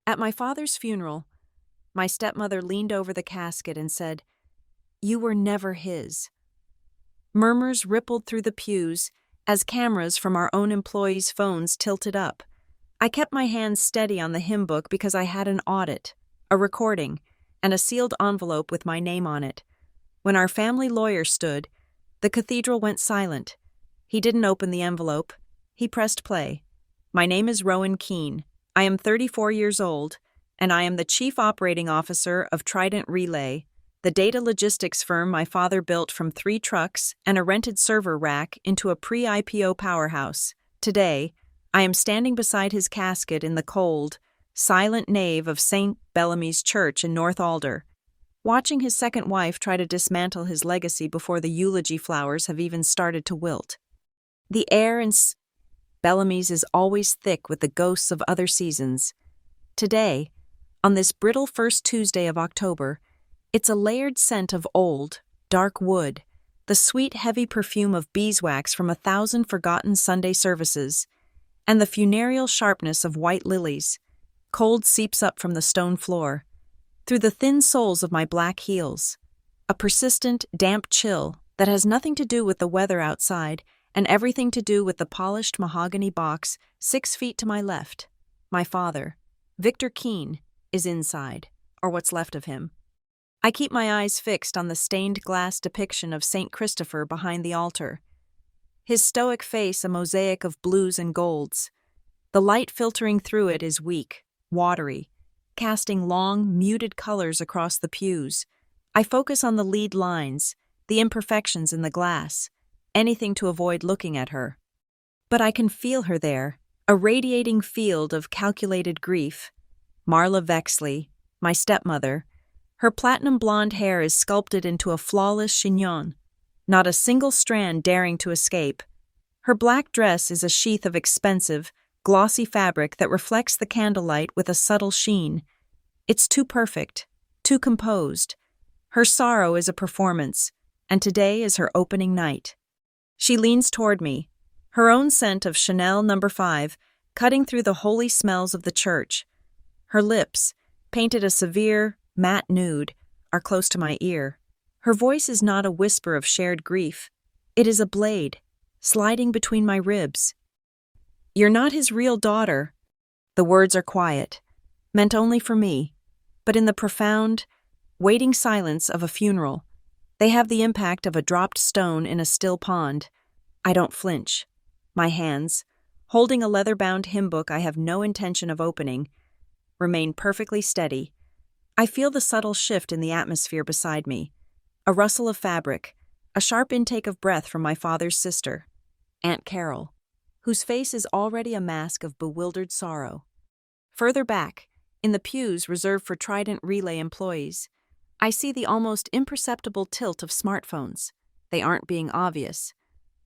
At my father's funeral, my stepmother leaned over the casket and said, "You were never his." Murmurs rippled through the pews as cameras from our own employees' phones tilted up. I kept my hands steady on the hymn book because I had an audit, a recording, and a sealed envelope with my name on it. When our family lawyer stood, the cathedral went silent. He didn't open the envelope. He pressed play. "My name is Rowan Keene. I am 34 years old, and I am the Chief Operating Officer of Trident Relay, the data logistics firm my father built from 3 trucks and a rented server rack into a pre-IPO powerhouse. Today, I am standing beside his casket in the cold, silent nave of St. Bellamy's Church in North Alder, watching his second wife try to dismantle his legacy before the eulogy flowers have even started to wilt. The air in Bellamy's is always thick with the ghosts of other seasons. Today, on this brittle first Tuesday of October, it's a layered scent of old, dark wood, the sweet, heavy perfume of beeswax from 1,000 forgotten Sunday services, and the funereal sharpness of white lilies. Cold seeps up from the stone floor, through the thin soles of my black heels. A persistent, damp chill that has nothing to do with the weather outside and everything to do with the polished mahogany box 6 feet to my left. My father, Victor Keene, is inside, or what's left of him. I keep my eyes fixed on the stained glass depiction of St. Christopher behind the altar. His stoic face a mosaic of blues and golds. The light filtering through it is weak, watery, casting long, muted colors across the pews. I focus on the lead lines, the imperfections in the glass, anything to avoid looking at her. But I can feel her there, a radiating field of calculated grief. Marla Vexley, my stepmother, her platinum blonde hair is sculpted into a flawless chignon, not a single strand daring to escape. Her black dress is a sheath of expensive, glossy fabric that reflects the candlelight with a subtle sheen. It's too perfect, too composed. Her sorrow is a performance, and today is her opening night. She leans toward me, her own scent of Chanel No. 5 cutting through the holy smells of the church. Her lips, painted a severe, matte nude, are close to my ear. Her voice is not a whisper of shared grief. It is a blade, sliding between my ribs. "You're not his real daughter." The words are quiet, meant only for me, but in the profound, waiting silence of a funeral, they have the impact of a dropped stone in a still pond. I don't flinch. My hands, holding a leather-bound hymn book I have no intention of opening, remain perfectly steady. I feel the subtle shift in the atmosphere beside me, a rustle of fabric, a sharp intake of breath from my father's sister, Aunt Carol, whose face is already a mask of bewildered sorrow. Further back, in the pews reserved for Trident Relay employees, I see the almost imperceptible tilt of smartphones. They aren't being obvious,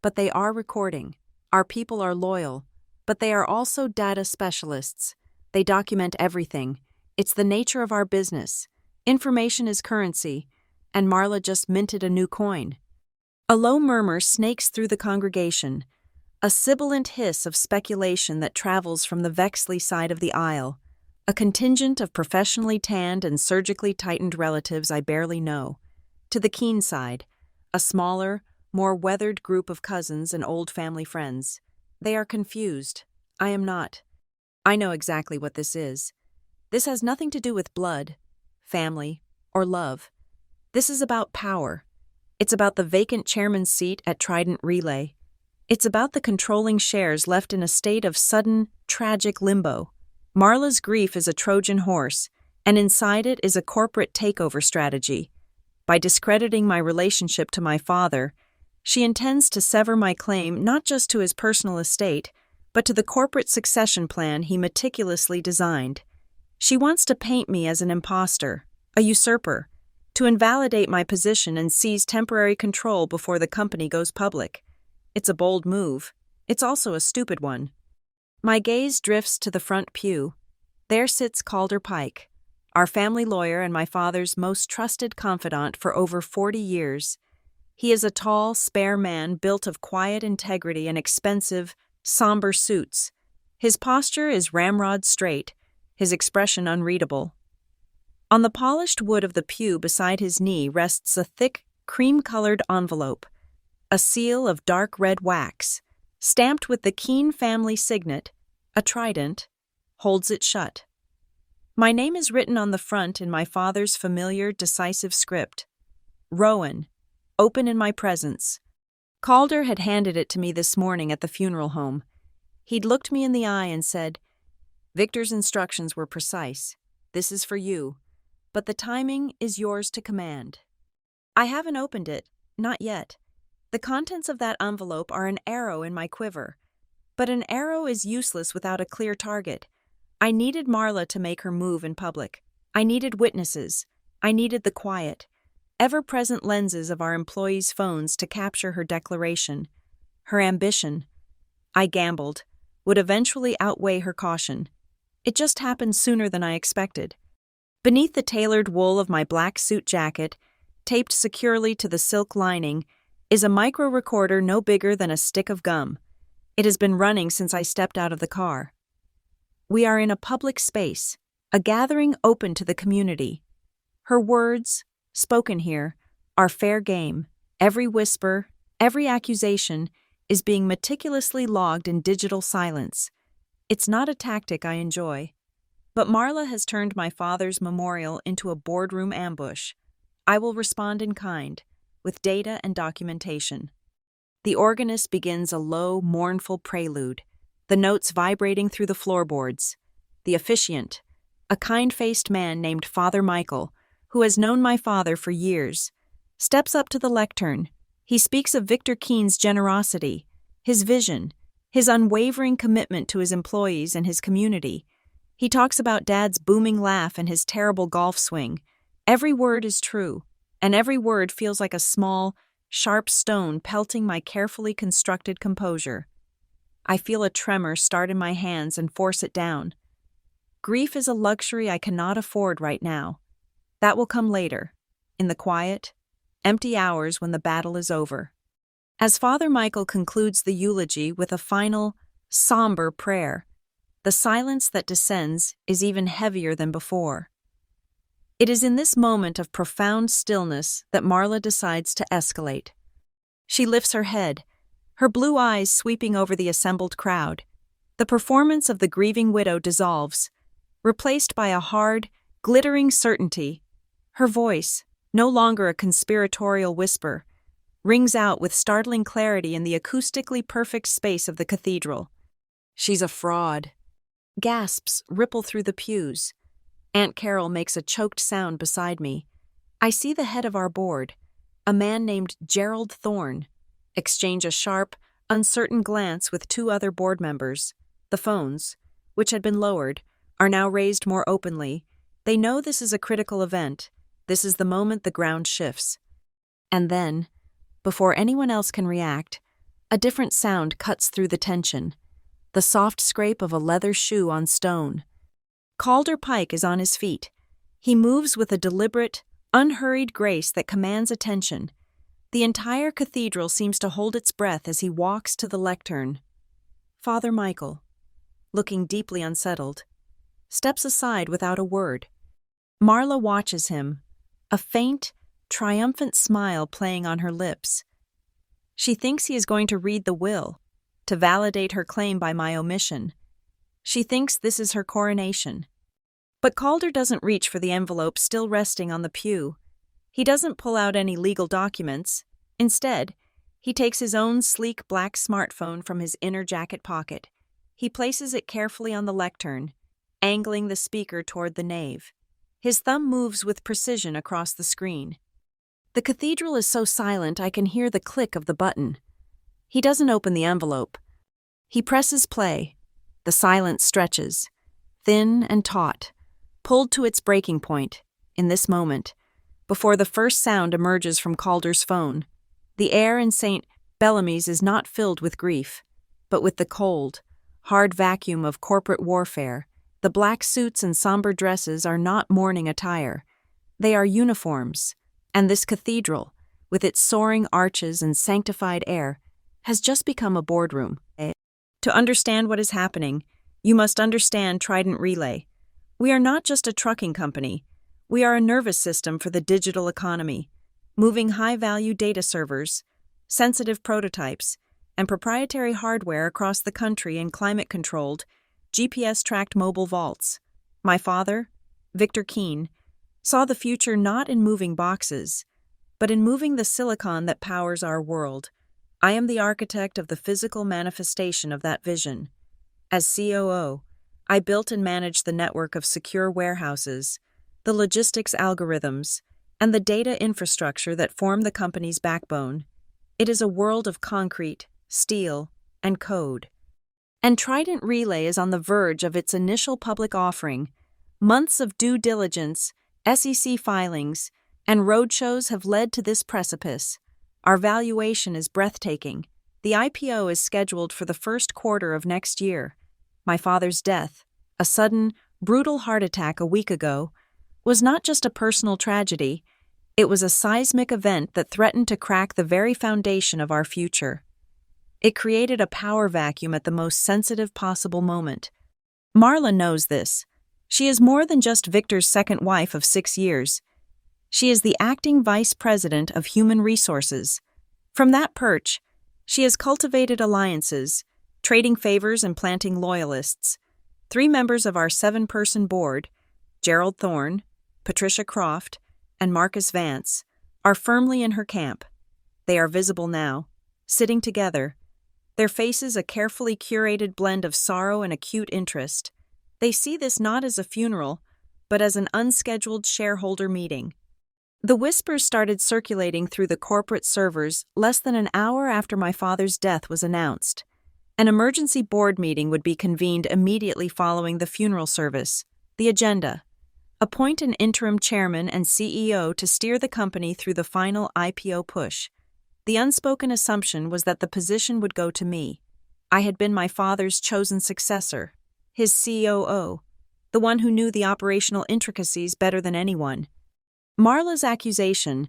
but they are recording. Our people are loyal, but they are also data specialists. They document everything. It's the nature of our business. Information is currency, and Marla just minted a new coin. A low murmur snakes through the congregation, a sibilant hiss of speculation that travels from the Vexley side of the aisle, a contingent of professionally tanned and surgically tightened relatives I barely know. To the Keene side, a smaller, more weathered group of cousins and old family friends. They are confused. I am not. I know exactly what this is. This has nothing to do with blood, family, or love. This is about power. It's about the vacant chairman's seat at Trident Relay. It's about the controlling shares left in a state of sudden, tragic limbo. Marla's grief is a Trojan horse, and inside it is a corporate takeover strategy. By discrediting my relationship to my father, she intends to sever my claim not just to his personal estate, but to the corporate succession plan he meticulously designed. She wants to paint me as an imposter, a usurper, to invalidate my position and seize temporary control before the company goes public. It's a bold move. It's also a stupid one. My gaze drifts to the front pew. There sits Calder Pike, our family lawyer and my father's most trusted confidant for over 40 years. He is a tall, spare man built of quiet integrity and expensive, somber suits. His posture is ramrod straight, his expression unreadable. On the polished wood of the pew beside his knee rests a thick, cream-colored envelope, a seal of dark red wax, stamped with the Keene family signet, a trident, holds it shut. My name is written on the front in my father's familiar, decisive script. Rowan, open in my presence. Calder had handed it to me this morning at the funeral home. He'd looked me in the eye and said, "Victor's instructions were precise. This is for you, but the timing is yours to command." I haven't opened it, not yet. The contents of that envelope are an arrow in my quiver. But an arrow is useless without a clear target. I needed Marla to make her move in public. I needed witnesses. I needed the quiet, ever-present lenses of our employees' phones to capture her declaration. Her ambition, I gambled, would eventually outweigh her caution. It just happened sooner than I expected. Beneath the tailored wool of my black suit jacket, taped securely to the silk lining, is a micro-recorder no bigger than a stick of gum. It has been running since I stepped out of the car. We are in a public space, a gathering open to the community. Her words, spoken here, are fair game. Every whisper, every accusation is being meticulously logged in digital silence. It's not a tactic I enjoy. But Marla has turned my father's memorial into a boardroom ambush. I will respond in kind, with data and documentation. The organist begins a low, mournful prelude, the notes vibrating through the floorboards. The officiant, a kind-faced man named Father Michael, who has known my father for years, steps up to the lectern. He speaks of Victor Keene's generosity, his vision, his unwavering commitment to his employees and his community. He talks about Dad's booming laugh and his terrible golf swing. Every word is true, and every word feels like a small, sharp stone pelting my carefully constructed composure. I feel a tremor start in my hands and force it down. Grief is a luxury I cannot afford right now. That will come later, in the quiet, empty hours when the battle is over. As Father Michael concludes the eulogy with a final, somber prayer, the silence that descends is even heavier than before. It is in this moment of profound stillness that Marla decides to escalate. She lifts her head, her blue eyes sweeping over the assembled crowd. The performance of the grieving widow dissolves, replaced by a hard, glittering certainty. Her voice, no longer a conspiratorial whisper, rings out with startling clarity in the acoustically perfect space of the cathedral. "She's a fraud." Gasps ripple through the pews. Aunt Carol makes a choked sound beside me. I see the head of our board, a man named Gerald Thorne, exchange a sharp, uncertain glance with two other board members. The phones, which had been lowered, are now raised more openly. They know this is a critical event. This is the moment the ground shifts. And then, before anyone else can react, a different sound cuts through the tension. The soft scrape of a leather shoe on stone. Calder Pike is on his feet. He moves with a deliberate, unhurried grace that commands attention. The entire cathedral seems to hold its breath as he walks to the lectern. Father Michael, looking deeply unsettled, steps aside without a word. Marla watches him, a faint, triumphant smile playing on her lips. She thinks he is going to read the will, to validate her claim by my omission. She thinks this is her coronation. But Calder doesn't reach for the envelope still resting on the pew. He doesn't pull out any legal documents. Instead, he takes his own sleek black smartphone from his inner jacket pocket. He places it carefully on the lectern, angling the speaker toward the nave. His thumb moves with precision across the screen. The cathedral is so silent I can hear the click of the button. He doesn't open the envelope. He presses play. The silence stretches, thin and taut, pulled to its breaking point, in this moment, before the first sound emerges from Calder's phone. The air in St. Bellamy's is not filled with grief, but with the cold, hard vacuum of corporate warfare. The black suits and somber dresses are not mourning attire. They are uniforms, and this cathedral, with its soaring arches and sanctified air, has just become a boardroom. To understand what is happening, you must understand Trident Relay. We are not just a trucking company. We are a nervous system for the digital economy, moving high-value data servers, sensitive prototypes, and proprietary hardware across the country in climate-controlled, GPS-tracked mobile vaults. My father, Victor Keene, saw the future not in moving boxes, but in moving the silicon that powers our world. I am the architect of the physical manifestation of that vision. As COO, I built and managed the network of secure warehouses, the logistics algorithms, and the data infrastructure that form the company's backbone. It is a world of concrete, steel, and code. And Trident Relay is on the verge of its initial public offering. Months of due diligence, SEC filings, and roadshows have led to this precipice. Our valuation is breathtaking. The IPO is scheduled for the first quarter of next year. My father's death, a sudden, brutal heart attack a week ago, was not just a personal tragedy, it was a seismic event that threatened to crack the very foundation of our future. It created a power vacuum at the most sensitive possible moment. Marla knows this. She is more than just Victor's second wife of 6 years. She is the acting vice president of human resources. From that perch, she has cultivated alliances, trading favors and planting loyalists. 3 members of our 7-person board, Gerald Thorne, Patricia Croft, and Marcus Vance, are firmly in her camp. They are visible now, sitting together, their faces a carefully curated blend of sorrow and acute interest. They see this not as a funeral, but as an unscheduled shareholder meeting. The whispers started circulating through the corporate servers less than an hour after my father's death was announced. An emergency board meeting would be convened immediately following the funeral service. The agenda: appoint an interim chairman and CEO to steer the company through the final IPO push. The unspoken assumption was that the position would go to me. I had been my father's chosen successor, his COO, the one who knew the operational intricacies better than anyone. Marla's accusation,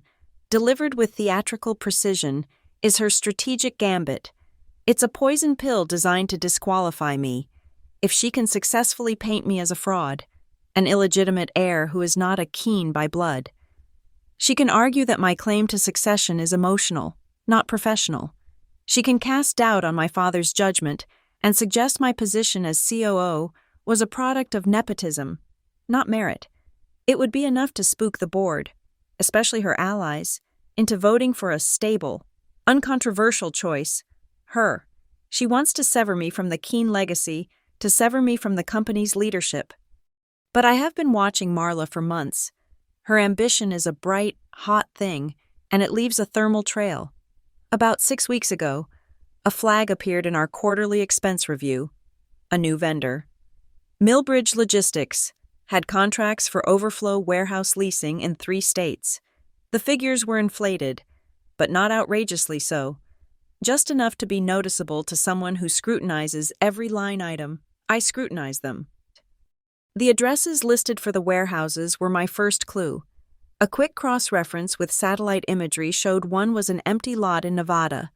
delivered with theatrical precision, is her strategic gambit. It's a poison pill designed to disqualify me. If she can successfully paint me as a fraud, an illegitimate heir who is not a Keene by blood, she can argue that my claim to succession is emotional, not professional. She can cast doubt on my father's judgment and suggest my position as COO was a product of nepotism, not merit. It would be enough to spook the board, especially her allies, into voting for a stable, uncontroversial choice, her. She wants to sever me from the Keene legacy, to sever me from the company's leadership. But I have been watching Marla for months. Her ambition is a bright, hot thing, and it leaves a thermal trail. About 6 weeks ago, a flag appeared in our quarterly expense review. A new vendor, Millbridge Logistics, had contracts for overflow warehouse leasing in 3 states. The figures were inflated, but not outrageously so, just enough to be noticeable to someone who scrutinizes every line item. I scrutinize them. The addresses listed for the warehouses were my first clue. A quick cross-reference with satellite imagery showed one was an empty lot in Nevada,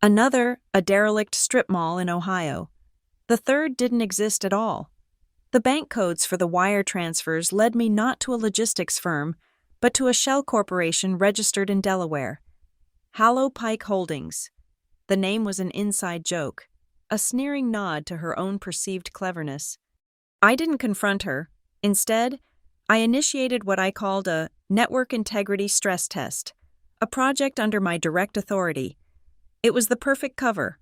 another a derelict strip mall in Ohio. The third didn't exist at all. The bank codes for the wire transfers led me not to a logistics firm, but to a shell corporation registered in Delaware. Hallow Pike Holdings. The name was an inside joke, a sneering nod to her own perceived cleverness. I didn't confront her. Instead, I initiated what I called a network integrity stress test, a project under my direct authority. It was the perfect cover.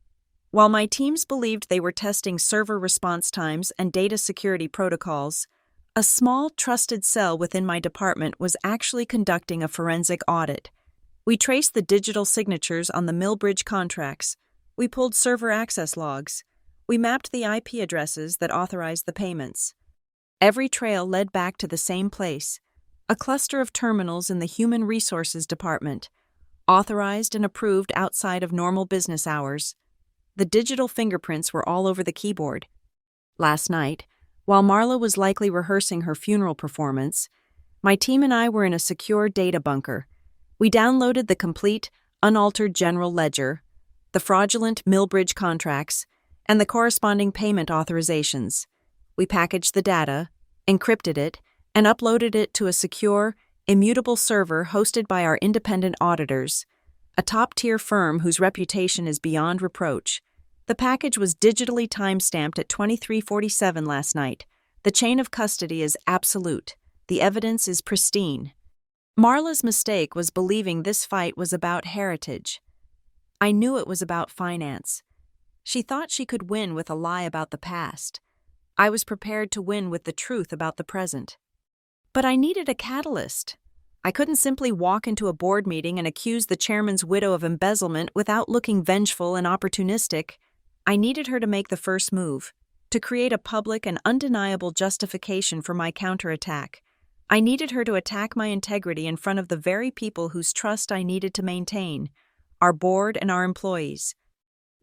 While my teams believed they were testing server response times and data security protocols, a small, trusted cell within my department was actually conducting a forensic audit. We traced the digital signatures on the Millbridge contracts. We pulled server access logs. We mapped the IP addresses that authorized the payments. Every trail led back to the same place, a cluster of terminals in the Human Resources Department, authorized and approved outside of normal business hours. The digital fingerprints were all over the keyboard. Last night, while Marla was likely rehearsing her funeral performance, my team and I were in a secure data bunker. We downloaded the complete, unaltered general ledger, the fraudulent Millbridge contracts, and the corresponding payment authorizations. We packaged the data, encrypted it, and uploaded it to a secure, immutable server hosted by our independent auditors, a top-tier firm whose reputation is beyond reproach. The package was digitally time-stamped at 23:47 last night. The chain of custody is absolute. The evidence is pristine. Marla's mistake was believing this fight was about heritage. I knew it was about finance. She thought she could win with a lie about the past. I was prepared to win with the truth about the present. But I needed a catalyst. I couldn't simply walk into a board meeting and accuse the chairman's widow of embezzlement without looking vengeful and opportunistic. I needed her to make the first move, to create a public and undeniable justification for my counterattack. I needed her to attack my integrity in front of the very people whose trust I needed to maintain, our board and our employees.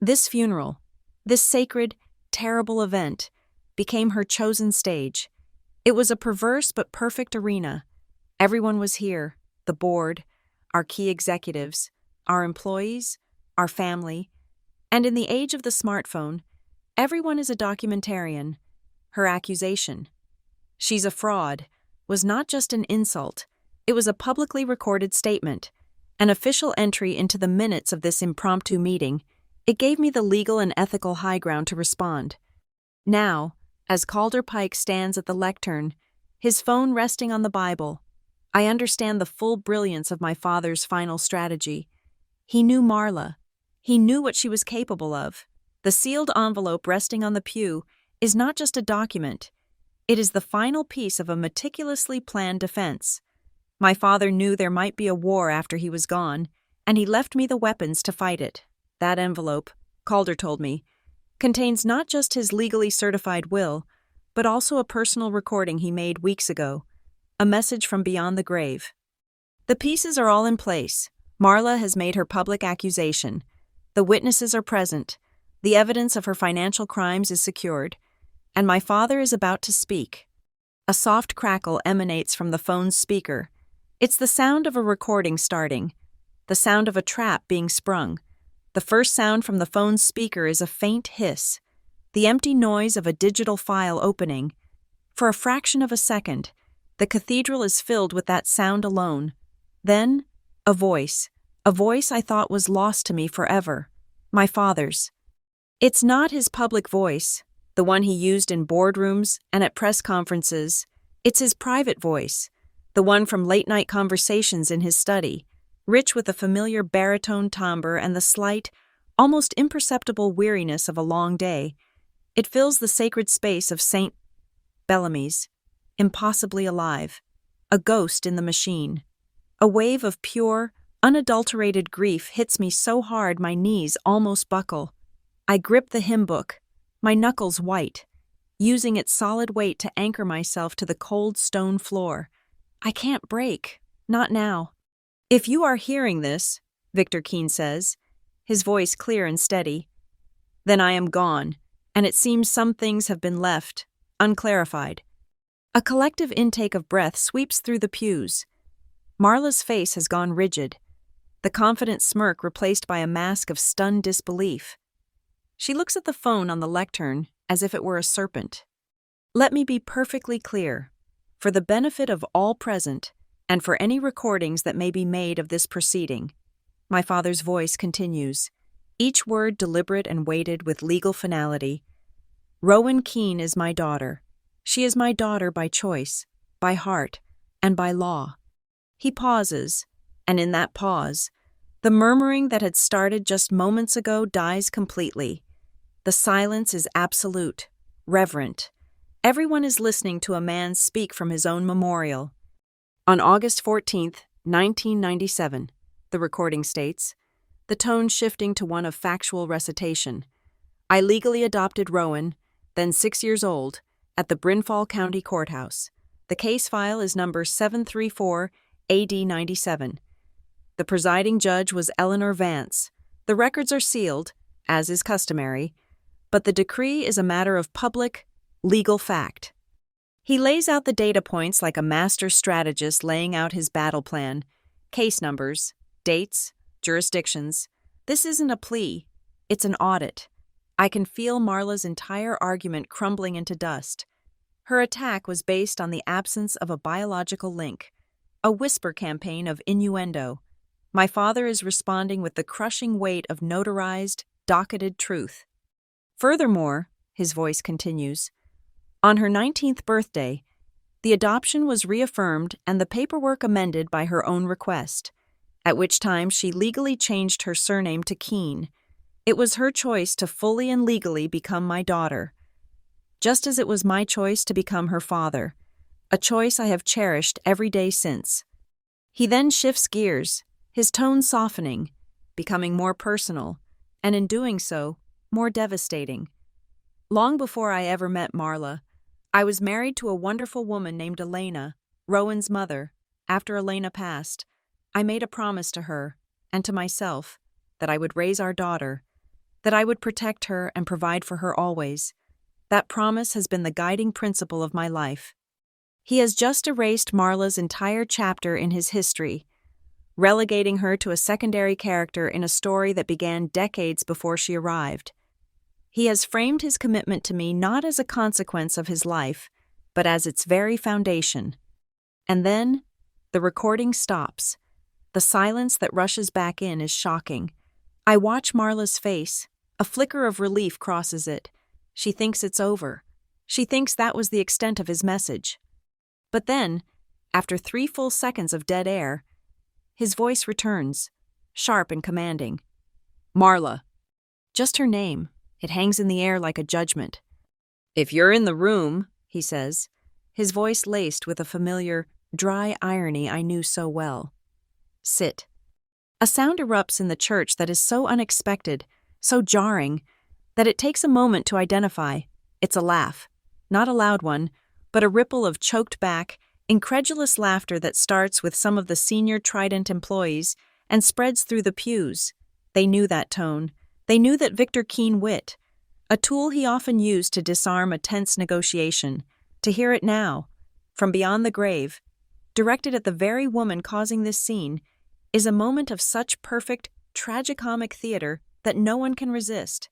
This funeral, this sacred, terrible event, became her chosen stage. It was a perverse but perfect arena. Everyone was here, the board, our key executives, our employees, our family, and in the age of the smartphone, everyone is a documentarian. Her accusation, "She's a fraud," was not just an insult, it was a publicly recorded statement, an official entry into the minutes of this impromptu meeting. It gave me the legal and ethical high ground to respond. Now, as Calder Pike stands at the lectern, his phone resting on the Bible, I understand the full brilliance of my father's final strategy. He knew Marla. He knew what she was capable of. The sealed envelope resting on the pew is not just a document. It is the final piece of a meticulously planned defense. My father knew there might be a war after he was gone, and he left me the weapons to fight it. That envelope, Calder told me, contains not just his legally certified will, but also a personal recording he made weeks ago, a message from beyond the grave. The pieces are all in place. Marla has made her public accusation. The witnesses are present. The evidence of her financial crimes is secured, and my father is about to speak. A soft crackle emanates from the phone's speaker. It's the sound of a recording starting, the sound of a trap being sprung. The first sound from the phone's speaker is a faint hiss, the empty noise of a digital file opening. For a fraction of a second, the cathedral is filled with that sound alone. Then, a voice I thought was lost to me forever, my father's. It's not his public voice, the one he used in boardrooms and at press conferences. It's his private voice, the one from late-night conversations in his study, rich with the familiar baritone timbre and the slight, almost imperceptible weariness of a long day. It fills the sacred space of St. Bellamy's, impossibly alive, a ghost in the machine. A wave of pure, unadulterated grief hits me so hard my knees almost buckle. I grip the hymn book, my knuckles white, using its solid weight to anchor myself to the cold stone floor. I can't break, not now. "If you are hearing this," Victor Keene says, his voice clear and steady, "then I am gone, and it seems some things have been left, unclarified." A collective intake of breath sweeps through the pews. Marla's face has gone rigid, the confident smirk replaced by a mask of stunned disbelief. She looks at the phone on the lectern as if it were a serpent. Let me be perfectly clear. For the benefit of all present, and for any recordings that may be made of this proceeding, my father's voice continues, each word deliberate and weighted with legal finality. Rowan Keene is my daughter. She is my daughter by choice, by heart, and by law. He pauses, and in that pause, the murmuring that had started just moments ago dies completely. The silence is absolute, reverent. Everyone is listening to a man speak from his own memorial. On August 14th, 1997, the recording states, the tone shifting to one of factual recitation. I legally adopted Rowan, then 6 years old, at the Brynfall County Courthouse. The case file is number 734 AD 97. The presiding judge was Eleanor Vance. The records are sealed, as is customary, but the decree is a matter of public, legal fact. He lays out the data points like a master strategist laying out his battle plan. Case numbers, dates, jurisdictions. This isn't a plea, it's an audit. I can feel Marla's entire argument crumbling into dust. Her attack was based on the absence of a biological link, a whisper campaign of innuendo. My father is responding with the crushing weight of notarized, docketed truth. Furthermore, his voice continues, on her 19th birthday, the adoption was reaffirmed and the paperwork amended by her own request, at which time she legally changed her surname to Keene. It was her choice to fully and legally become my daughter, just as it was my choice to become her father, a choice I have cherished every day since. He then shifts gears, his tone softening, becoming more personal, and in doing so, more devastating. Long before I ever met Marla, I was married to a wonderful woman named Elena, Rowan's mother. After Elena passed, I made a promise to her, and to myself, that I would raise our daughter, that I would protect her and provide for her always. That promise has been the guiding principle of my life. He has just erased Marla's entire chapter in his history, relegating her to a secondary character in a story that began decades before she arrived. He has framed his commitment to me not as a consequence of his life, but as its very foundation. And then, the recording stops. The silence that rushes back in is shocking. I watch Marla's face. A flicker of relief crosses it. She thinks it's over. She thinks that was the extent of his message. But then, after 3 full seconds of dead air, his voice returns, sharp and commanding. Marla. Just her name. It hangs in the air like a judgment. If you're in the room, he says, his voice laced with a familiar, dry irony I knew so well. Sit. A sound erupts in the church that is so unexpected, so jarring, that it takes a moment to identify. It's a laugh, not a loud one, but a ripple of choked back, incredulous laughter that starts with some of the senior Trident employees and spreads through the pews. They knew that tone. They knew that Victor Keene wit, a tool he often used to disarm a tense negotiation, to hear it now, from beyond the grave, directed at the very woman causing this scene, is a moment of such perfect, tragicomic theater that no one can resist.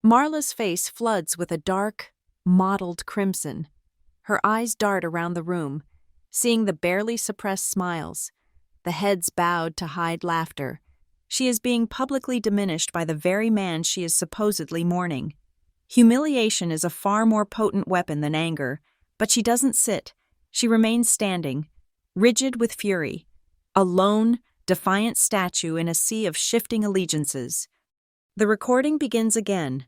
Marla's face floods with a dark, mottled crimson. Her eyes dart around the room, seeing the barely suppressed smiles, the heads bowed to hide laughter. She is being publicly diminished by the very man she is supposedly mourning. Humiliation is a far more potent weapon than anger, but she doesn't sit. She remains standing, rigid with fury, a lone, defiant statue in a sea of shifting allegiances. The recording begins again,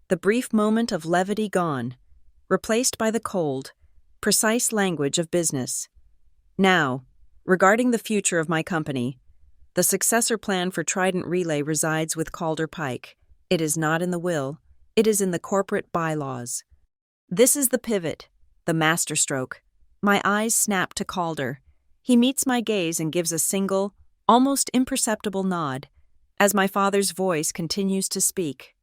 the brief moment of levity gone, replaced by the cold, precise language of business. Now, regarding the future of my company, the successor plan for Trident Relay resides with Calder Pike. It is not in the will, it is in the corporate bylaws. This is the pivot, the masterstroke. My eyes snap to Calder. He meets my gaze and gives a single, almost imperceptible nod, as my father's voice continues to speak.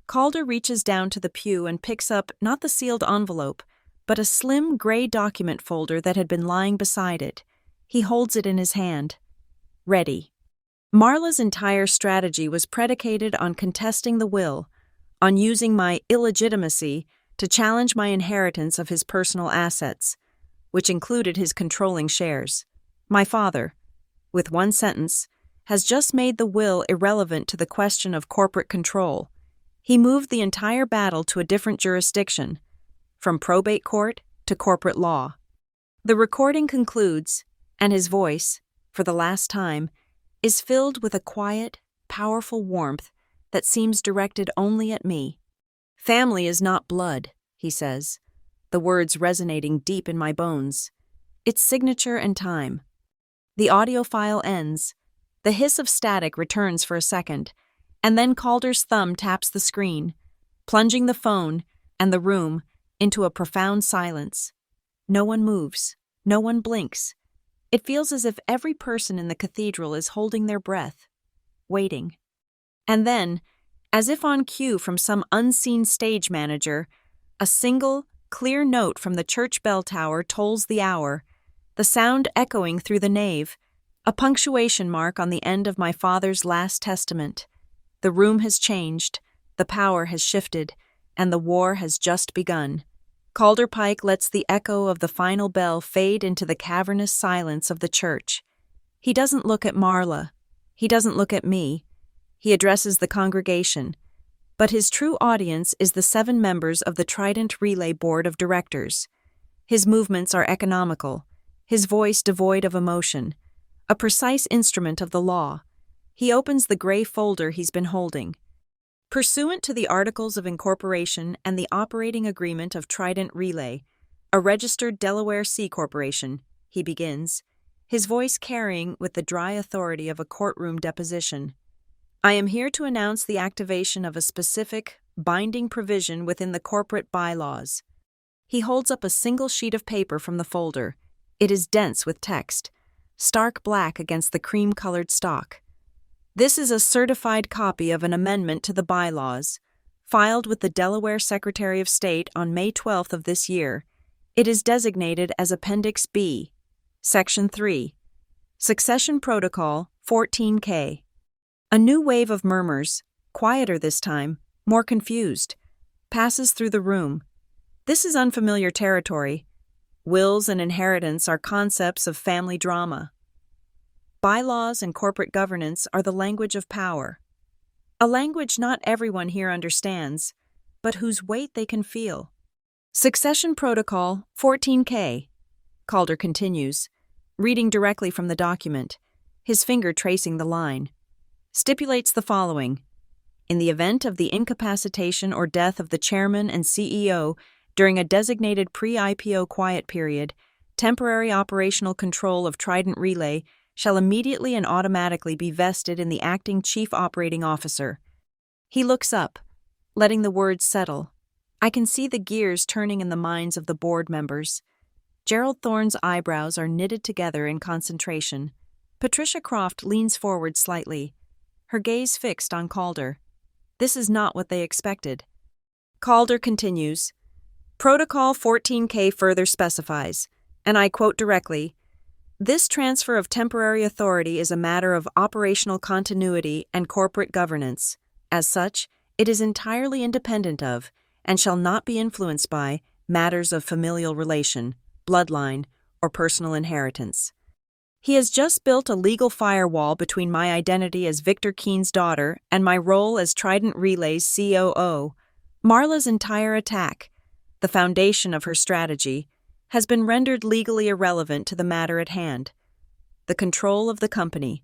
Calder reaches down to the pew and picks up not the sealed envelope, but a slim gray document folder that had been lying beside it. He holds it in his hand. Ready. Marla's entire strategy was predicated on contesting the will, on using my illegitimacy to challenge my inheritance of his personal assets, which included his controlling shares. My father, with one sentence, has just made the will irrelevant to the question of corporate control. He moved the entire battle to a different jurisdiction, from probate court to corporate law. The recording concludes, and his voice, for the last time, is filled with a quiet, powerful warmth that seems directed only at me. Family is not blood, he says, the words resonating deep in my bones. It's signature and time. The audio file ends. The hiss of static returns for a second, and then Calder's thumb taps the screen, plunging the phone and the room into a profound silence. No one moves. No one blinks. It feels as if every person in the cathedral is holding their breath, waiting. And then, as if on cue from some unseen stage manager, a single, clear note from the church bell tower tolls the hour, the sound echoing through the nave, a punctuation mark on the end of my father's last testament. The room has changed, the power has shifted, and the war has just begun. Calder Pike lets the echo of the final bell fade into the cavernous silence of the church. He doesn't look at Marla. He doesn't look at me. He addresses the congregation. But his true audience is the 7 members of the Trident Relay Board of Directors. His movements are economical, his voice devoid of emotion, a precise instrument of the law. He opens the gray folder he's been holding. Pursuant to the Articles of Incorporation and the Operating Agreement of Trident Relay, a registered Delaware C Corporation, he begins, his voice carrying with the dry authority of a courtroom deposition. I am here to announce the activation of a specific, binding provision within the corporate bylaws. He holds up a single sheet of paper from the folder. It is dense with text, stark black against the cream-colored stock. This is a certified copy of an amendment to the bylaws, filed with the Delaware Secretary of State on May 12th of this year. It is designated as Appendix B, Section 3, Succession Protocol 14K. A new wave of murmurs, quieter this time, more confused, passes through the room. This is unfamiliar territory. Wills and inheritance are concepts of family drama. Bylaws and corporate governance are the language of power. A language not everyone here understands, but whose weight they can feel. Succession Protocol 14K, Calder continues, reading directly from the document, his finger tracing the line, stipulates the following. In the event of the incapacitation or death of the chairman and CEO during a designated pre-IPO quiet period, temporary operational control of Trident Relay shall immediately and automatically be vested in the acting chief operating officer. He looks up, letting the words settle. I can see the gears turning in the minds of the board members. Gerald Thorne's eyebrows are knitted together in concentration. Patricia Croft leans forward slightly, her gaze fixed on Calder. This is not what they expected. Calder continues, Protocol 14K further specifies, and I quote directly, this transfer of temporary authority is a matter of operational continuity and corporate governance. As such, it is entirely independent of, and shall not be influenced by, matters of familial relation, bloodline, or personal inheritance. He has just built a legal firewall between my identity as Victor Keene's daughter and my role as Trident Relay's COO. Marla's entire attack, the foundation of her strategy, has been rendered legally irrelevant to the matter at hand, the control of the company.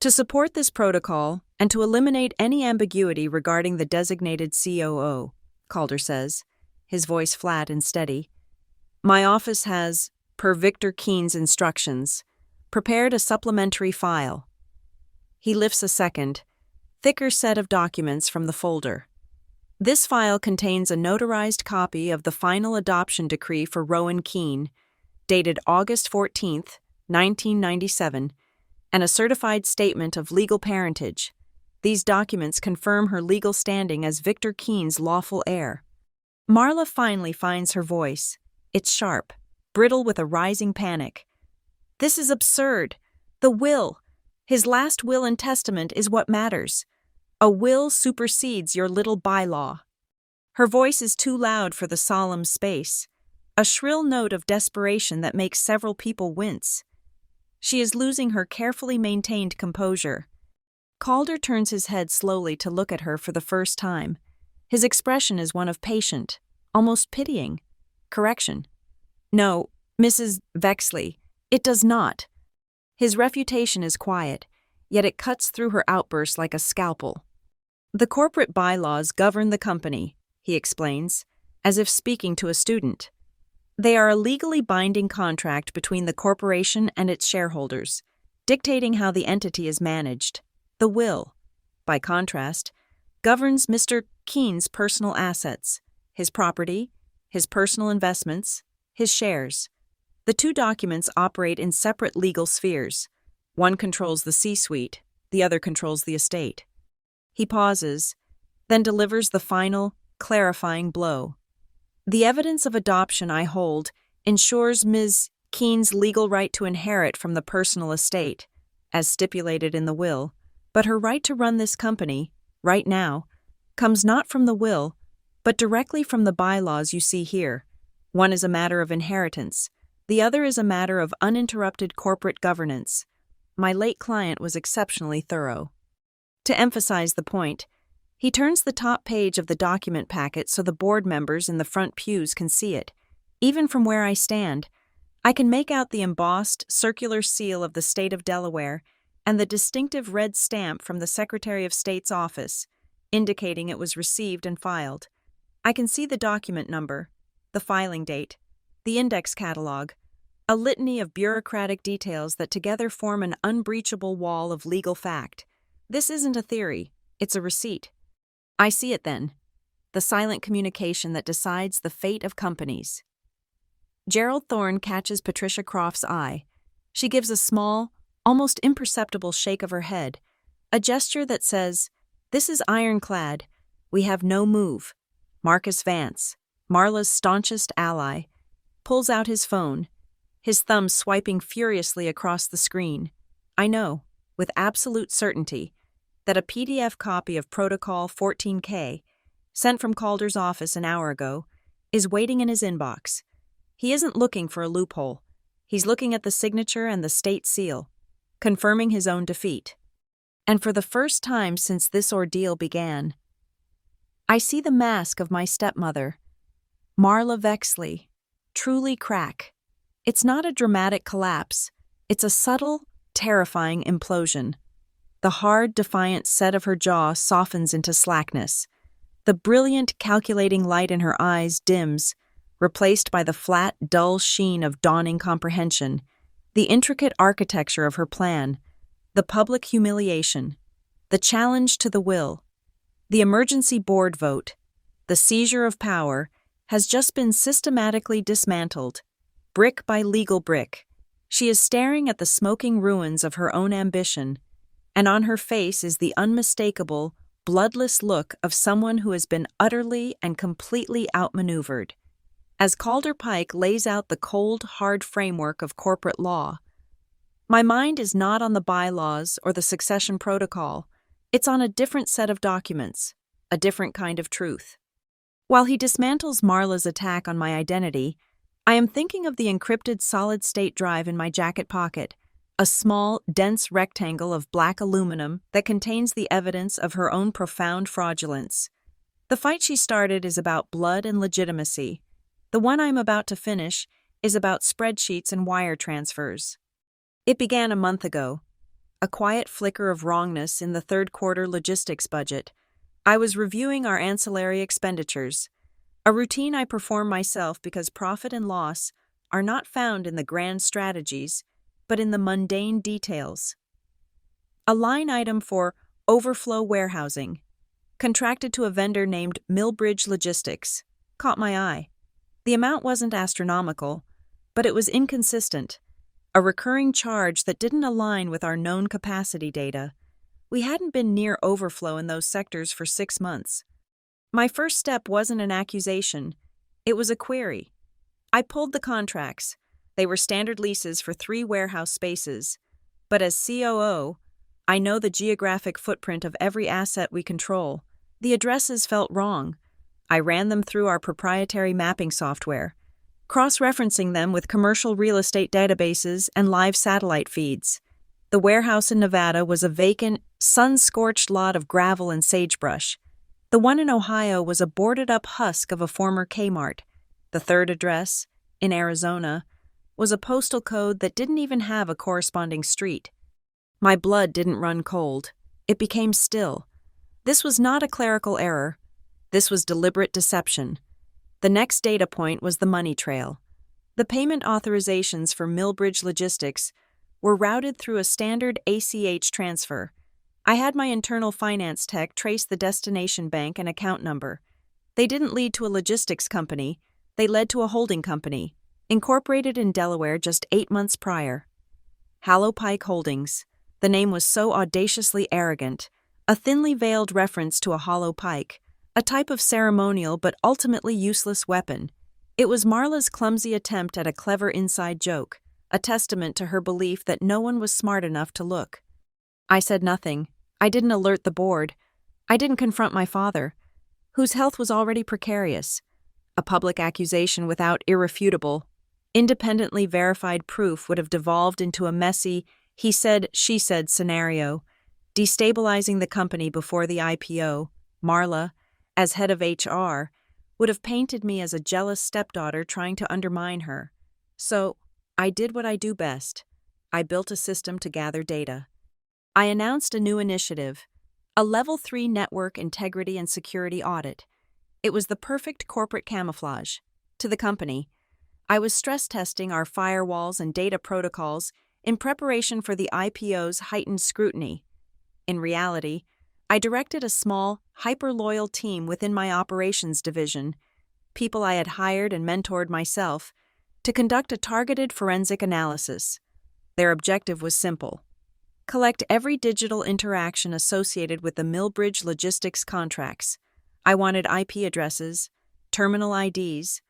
To support this protocol and to eliminate any ambiguity regarding the designated COO, Calder says, his voice flat and steady, my office has, per Victor Keene's instructions, prepared a supplementary file. He lifts a second, thicker set of documents from the folder. This file contains a notarized copy of the final adoption decree for Rowan Keene, dated August 14, 1997, and a certified statement of legal parentage. These documents confirm her legal standing as Victor Keene's lawful heir. Marla finally finds her voice. It's sharp, brittle with a rising panic. This is absurd. The will, his last will and testament, is what matters. A will supersedes your little bylaw. Her voice is too loud for the solemn space, a shrill note of desperation that makes several people wince. She is losing her carefully maintained composure. Calder turns his head slowly to look at her for the first time. His expression is one of patient, almost pitying, correction. No, Mrs. Vexley, it does not. His refutation is quiet, yet it cuts through her outburst like a scalpel. The corporate bylaws govern the company, he explains, as if speaking to a student. They are a legally binding contract between the corporation and its shareholders, dictating how the entity is managed. The will, by contrast, governs Mr. Keene's personal assets, his property, his personal investments, his shares. The two documents operate in separate legal spheres. One controls the C-suite, the other controls the estate. He pauses, then delivers the final, clarifying blow. The evidence of adoption I hold ensures Ms. Keene's legal right to inherit from the personal estate, as stipulated in the will, but her right to run this company, right now, comes not from the will, but directly from the bylaws you see here. One is a matter of inheritance. The other is a matter of uninterrupted corporate governance. My late client was exceptionally thorough. To emphasize the point, he turns the top page of the document packet so the board members in the front pews can see it. Even from where I stand, I can make out the embossed, circular seal of the state of Delaware and the distinctive red stamp from the Secretary of State's office, indicating it was received and filed. I can see the document number, the filing date, the index catalog, a litany of bureaucratic details that together form an unbreachable wall of legal fact. This isn't a theory, it's a receipt. I see it then, the silent communication that decides the fate of companies. Gerald Thorne catches Patricia Croft's eye. She gives a small, almost imperceptible shake of her head, a gesture that says, "This is ironclad. We have no move." Marcus Vance, Marla's staunchest ally, pulls out his phone, his thumb swiping furiously across the screen. I know, with absolute certainty, that a PDF copy of Protocol 14K, sent from Calder's office an hour ago, is waiting in his inbox. He isn't looking for a loophole. He's looking at the signature and the state seal, confirming his own defeat. And for the first time since this ordeal began, I see the mask of my stepmother, Marla Vexley, truly crack. It's not a dramatic collapse. It's a subtle, terrifying implosion. The hard, defiant set of her jaw softens into slackness. The brilliant, calculating light in her eyes dims, replaced by the flat, dull sheen of dawning comprehension. The intricate architecture of her plan, the public humiliation, the challenge to the will, the emergency board vote, the seizure of power, has just been systematically dismantled, brick by legal brick. She is staring at the smoking ruins of her own ambition, and on her face is the unmistakable, bloodless look of someone who has been utterly and completely outmaneuvered. As Calder Pike lays out the cold, hard framework of corporate law, my mind is not on the bylaws or the succession protocol. It's on a different set of documents, a different kind of truth. While he dismantles Marla's attack on my identity, I am thinking of the encrypted solid-state drive in my jacket pocket, a small, dense rectangle of black aluminum that contains the evidence of her own profound fraudulence. The fight she started is about blood and legitimacy. The one I'm about to finish is about spreadsheets and wire transfers. It began a month ago, a quiet flicker of wrongness in the third quarter logistics budget. I was reviewing our ancillary expenditures, a routine I perform myself because profit and loss are not found in the grand strategies, but in the mundane details. A line item for overflow warehousing, contracted to a vendor named Millbridge Logistics, caught my eye. The amount wasn't astronomical, but it was inconsistent, a recurring charge that didn't align with our known capacity data. We hadn't been near overflow in those sectors for 6 months. My first step wasn't an accusation, it was a query. I pulled the contracts. They were standard leases for 3 warehouse spaces, but as COO, I know the geographic footprint of every asset we control. The addresses felt wrong. I ran them through our proprietary mapping software, cross-referencing them with commercial real estate databases and live satellite feeds. The warehouse in Nevada was a vacant, sun-scorched lot of gravel and sagebrush. The one in Ohio was a boarded-up husk of a former Kmart. The third address, in Arizona, was a postal code that didn't even have a corresponding street. My blood didn't run cold. It became still. This was not a clerical error. This was deliberate deception. The next data point was the money trail. The payment authorizations for Millbridge Logistics were routed through a standard ACH transfer. I had my internal finance tech trace the destination bank and account number. They didn't lead to a logistics company, they led to a holding company, incorporated in Delaware just 8 months prior. Hallow Pike Holdings. The name was so audaciously arrogant, a thinly veiled reference to a hollow pike, a type of ceremonial but ultimately useless weapon. It was Marla's clumsy attempt at a clever inside joke, a testament to her belief that no one was smart enough to look. I said nothing. I didn't alert the board. I didn't confront my father, whose health was already precarious. A public accusation without irrefutable, independently verified proof would have devolved into a messy he said, she said scenario, destabilizing the company before the IPO. Marla, as head of HR, would have painted me as a jealous stepdaughter trying to undermine her. So, I did what I do best. I built a system to gather data. I announced a new initiative, a Level 3 network integrity and security audit. It was the perfect corporate camouflage. To the company, I was stress testing our firewalls and data protocols in preparation for the IPO's heightened scrutiny. In reality, I directed a small, hyper-loyal team within my operations division, people I had hired and mentored myself, to conduct a targeted forensic analysis. Their objective was simple: collect every digital interaction associated with the Millbridge Logistics contracts. I wanted IP addresses, terminal IDs,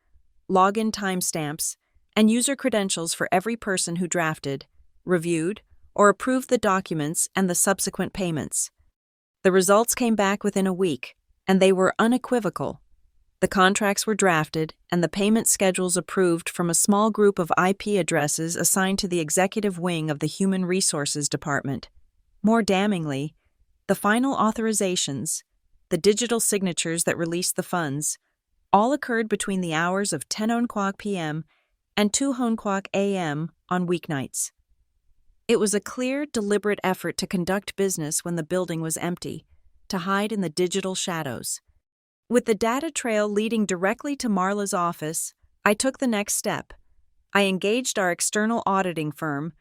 login timestamps, and user credentials for every person who drafted, reviewed, or approved the documents and the subsequent payments. The results came back within a week, and they were unequivocal. The contracts were drafted and the payment schedules approved from a small group of IP addresses assigned to the executive wing of the Human Resources Department. More damningly, the final authorizations, the digital signatures that released the funds, all occurred between the hours of 10:00 p.m. and 2:00 a.m. on weeknights. It was a clear, deliberate effort to conduct business when the building was empty, to hide in the digital shadows. With the data trail leading directly to Marla's office, I took the next step. I engaged our external auditing firm,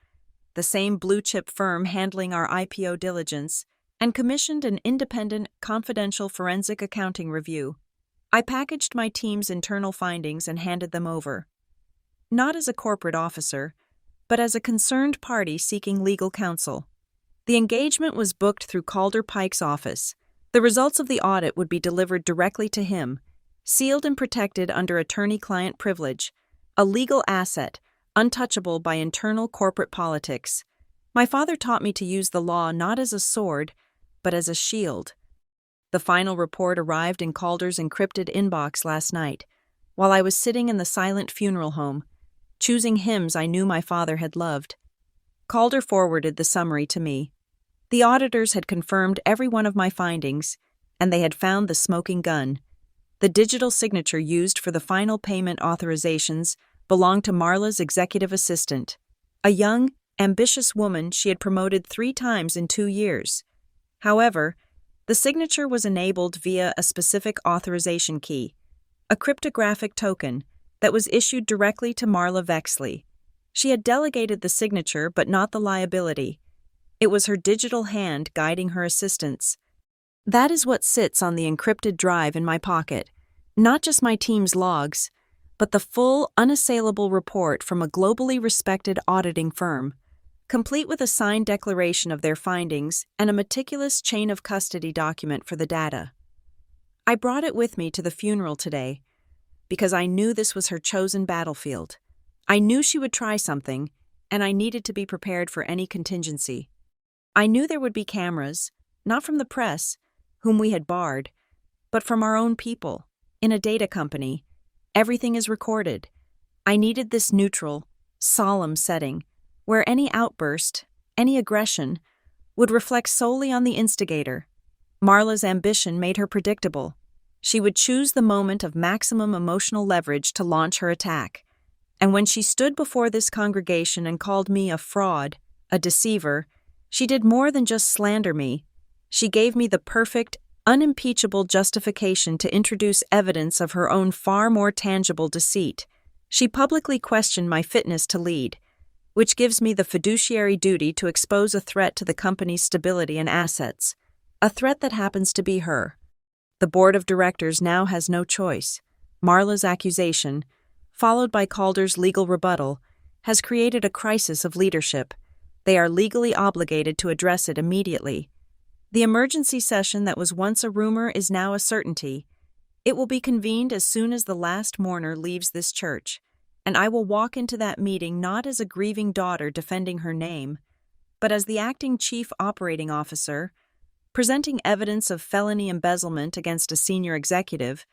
the same blue-chip firm handling our IPO diligence, and commissioned an independent, confidential forensic accounting review. I packaged my team's internal findings and handed them over. Not as a corporate officer, but as a concerned party seeking legal counsel. The engagement was booked through Calder Pike's office. The results of the audit would be delivered directly to him, sealed and protected under attorney-client privilege, a legal asset, untouchable by internal corporate politics. My father taught me to use the law not as a sword, but as a shield. The final report arrived in Calder's encrypted inbox last night, while I was sitting in the silent funeral home, choosing hymns I knew my father had loved. Calder forwarded the summary to me. The auditors had confirmed every one of my findings, and they had found the smoking gun. The digital signature used for the final payment authorizations belonged to Marla's executive assistant, a young, ambitious woman she had promoted 3 times in 2 years. However, the signature was enabled via a specific authorization key, a cryptographic token that was issued directly to Marla Vexley. She had delegated the signature but not the liability. It was her digital hand guiding her assistants. That is what sits on the encrypted drive in my pocket, not just my team's logs, but the full, unassailable report from a globally respected auditing firm, complete with a signed declaration of their findings and a meticulous chain of custody document for the data. I brought it with me to the funeral today, because I knew this was her chosen battlefield. I knew she would try something, and I needed to be prepared for any contingency. I knew there would be cameras, not from the press, whom we had barred, but from our own people. In a data company, everything is recorded. I needed this neutral, solemn setting, where any outburst, any aggression, would reflect solely on the instigator. Marla's ambition made her predictable. She would choose the moment of maximum emotional leverage to launch her attack. And when she stood before this congregation and called me a fraud, a deceiver, she did more than just slander me. She gave me the perfect, unimpeachable justification to introduce evidence of her own far more tangible deceit. She publicly questioned my fitness to lead, which gives me the fiduciary duty to expose a threat to the company's stability and assets, a threat that happens to be her. The board of directors now has no choice. Marla's accusation, followed by Calder's legal rebuttal, has created a crisis of leadership. They are legally obligated to address it immediately. The emergency session that was once a rumor is now a certainty. It will be convened as soon as the last mourner leaves this church, and I will walk into that meeting not as a grieving daughter defending her name, but as the acting chief operating officer, presenting evidence of felony embezzlement against a senior executive,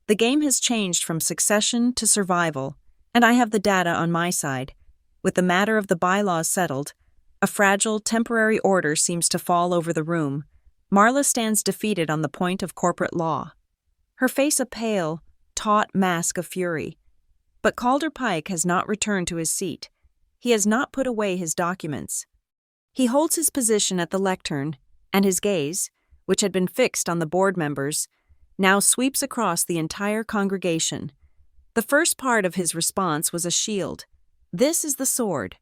The game has changed from succession to survival, and I have the data on my side. With the matter of the bylaws settled, a fragile, temporary order seems to fall over the room. Marla stands defeated on the point of corporate law, her face a pale, taut mask of fury. But Calder Pike has not returned to his seat. He has not put away his documents. He holds his position at the lectern, and his gaze, which had been fixed on the board members, now sweeps across the entire congregation. The first part of his response was a shield. "This is the sword."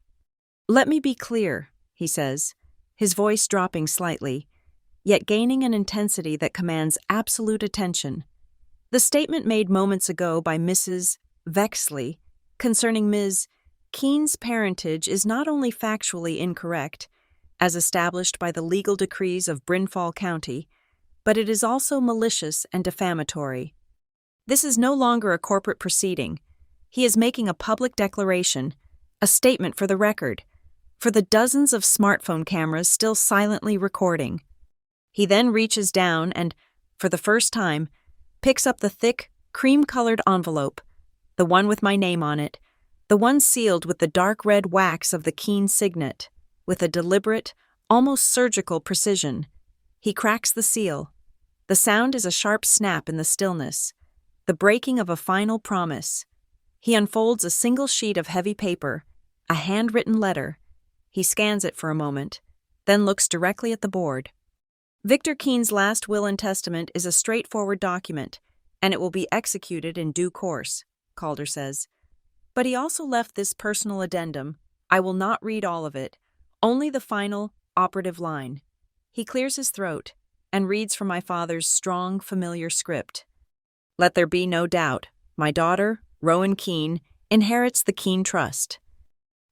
"Let me be clear," he says, his voice dropping slightly, yet gaining an intensity that commands absolute attention. The statement made moments ago by Mrs. Vexley concerning Ms. Keene's parentage is not only factually incorrect, as established by the legal decrees of Brynfall County, but it is also malicious and defamatory. This is no longer a corporate proceeding. He is making a public declaration, a statement for the record, for the dozens of smartphone cameras still silently recording. He then reaches down and, for the first time, picks up the thick, cream-colored envelope, the one with my name on it, the one sealed with the dark red wax of the Keene signet, with a deliberate, almost surgical precision. He cracks the seal. The sound is a sharp snap in the stillness, the breaking of a final promise. He unfolds a single sheet of heavy paper, a handwritten letter. He scans it for a moment, then looks directly at the board. Victor Keene's last will and testament is a straightforward document, and it will be executed in due course, Calder says. But he also left this personal addendum. I will not read all of it, only the final, operative line. He clears his throat and reads from my father's strong, familiar script. Let there be no doubt, my daughter, Rowan Keene, inherits the Keene Trust.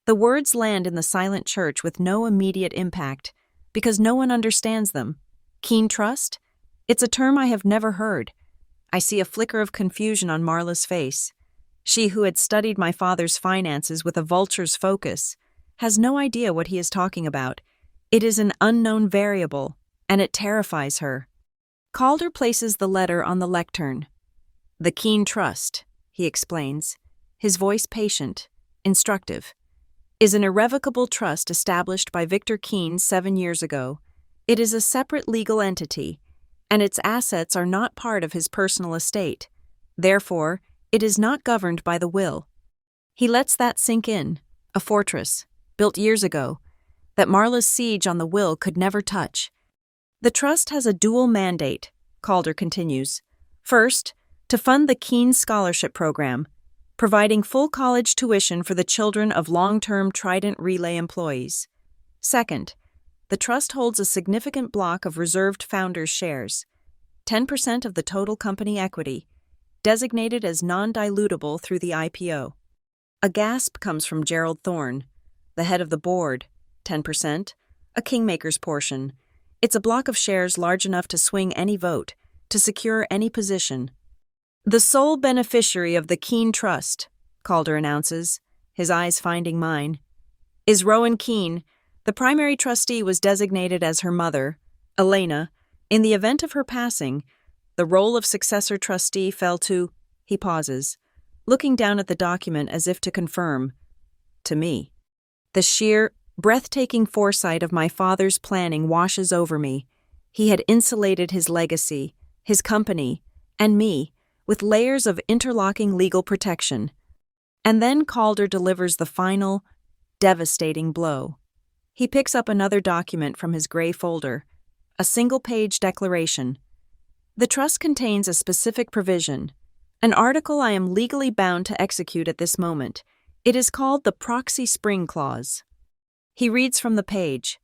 The words land in the silent church with no immediate impact, because no one understands them. Keene Trust? It's a term I have never heard. I see a flicker of confusion on Marla's face. She who had studied my father's finances with a vulture's focus has no idea what he is talking about. It is an unknown variable, and it terrifies her. Calder places the letter on the lectern. The Keene Trust, he explains, his voice patient, instructive, is an irrevocable trust established by Victor Keene 7 years ago. It is a separate legal entity, and its assets are not part of his personal estate. Therefore, it is not governed by the will. He lets that sink in, a fortress, built years ago, that Marla's siege on the will could never touch. The trust has a dual mandate, Calder continues. First, to fund the Keene Scholarship Program, providing full college tuition for the children of long-term Trident Relay employees. Second, the trust holds a significant block of reserved founders' shares, 10% of the total company equity, designated as non-dilutable through the IPO. A gasp comes from Gerald Thorne, the head of the board, 10%, a kingmaker's portion. It's a block of shares large enough to swing any vote, to secure any position. The sole beneficiary of the Keene Trust, Calder announces, his eyes finding mine, is Rowan Keene. The primary trustee was designated as her mother, Elena. In the event of her passing, the role of successor trustee fell to, he pauses, looking down at the document as if to confirm, to me. The sheer, breathtaking foresight of my father's planning washes over me. He had insulated his legacy, his company, and me, with layers of interlocking legal protection. And then Calder delivers the final, devastating blow. He picks up another document from his gray folder, a single-page declaration. The trust contains a specific provision, an article I am legally bound to execute at this moment. It is called the Proxy Spring Clause. He reads from the page.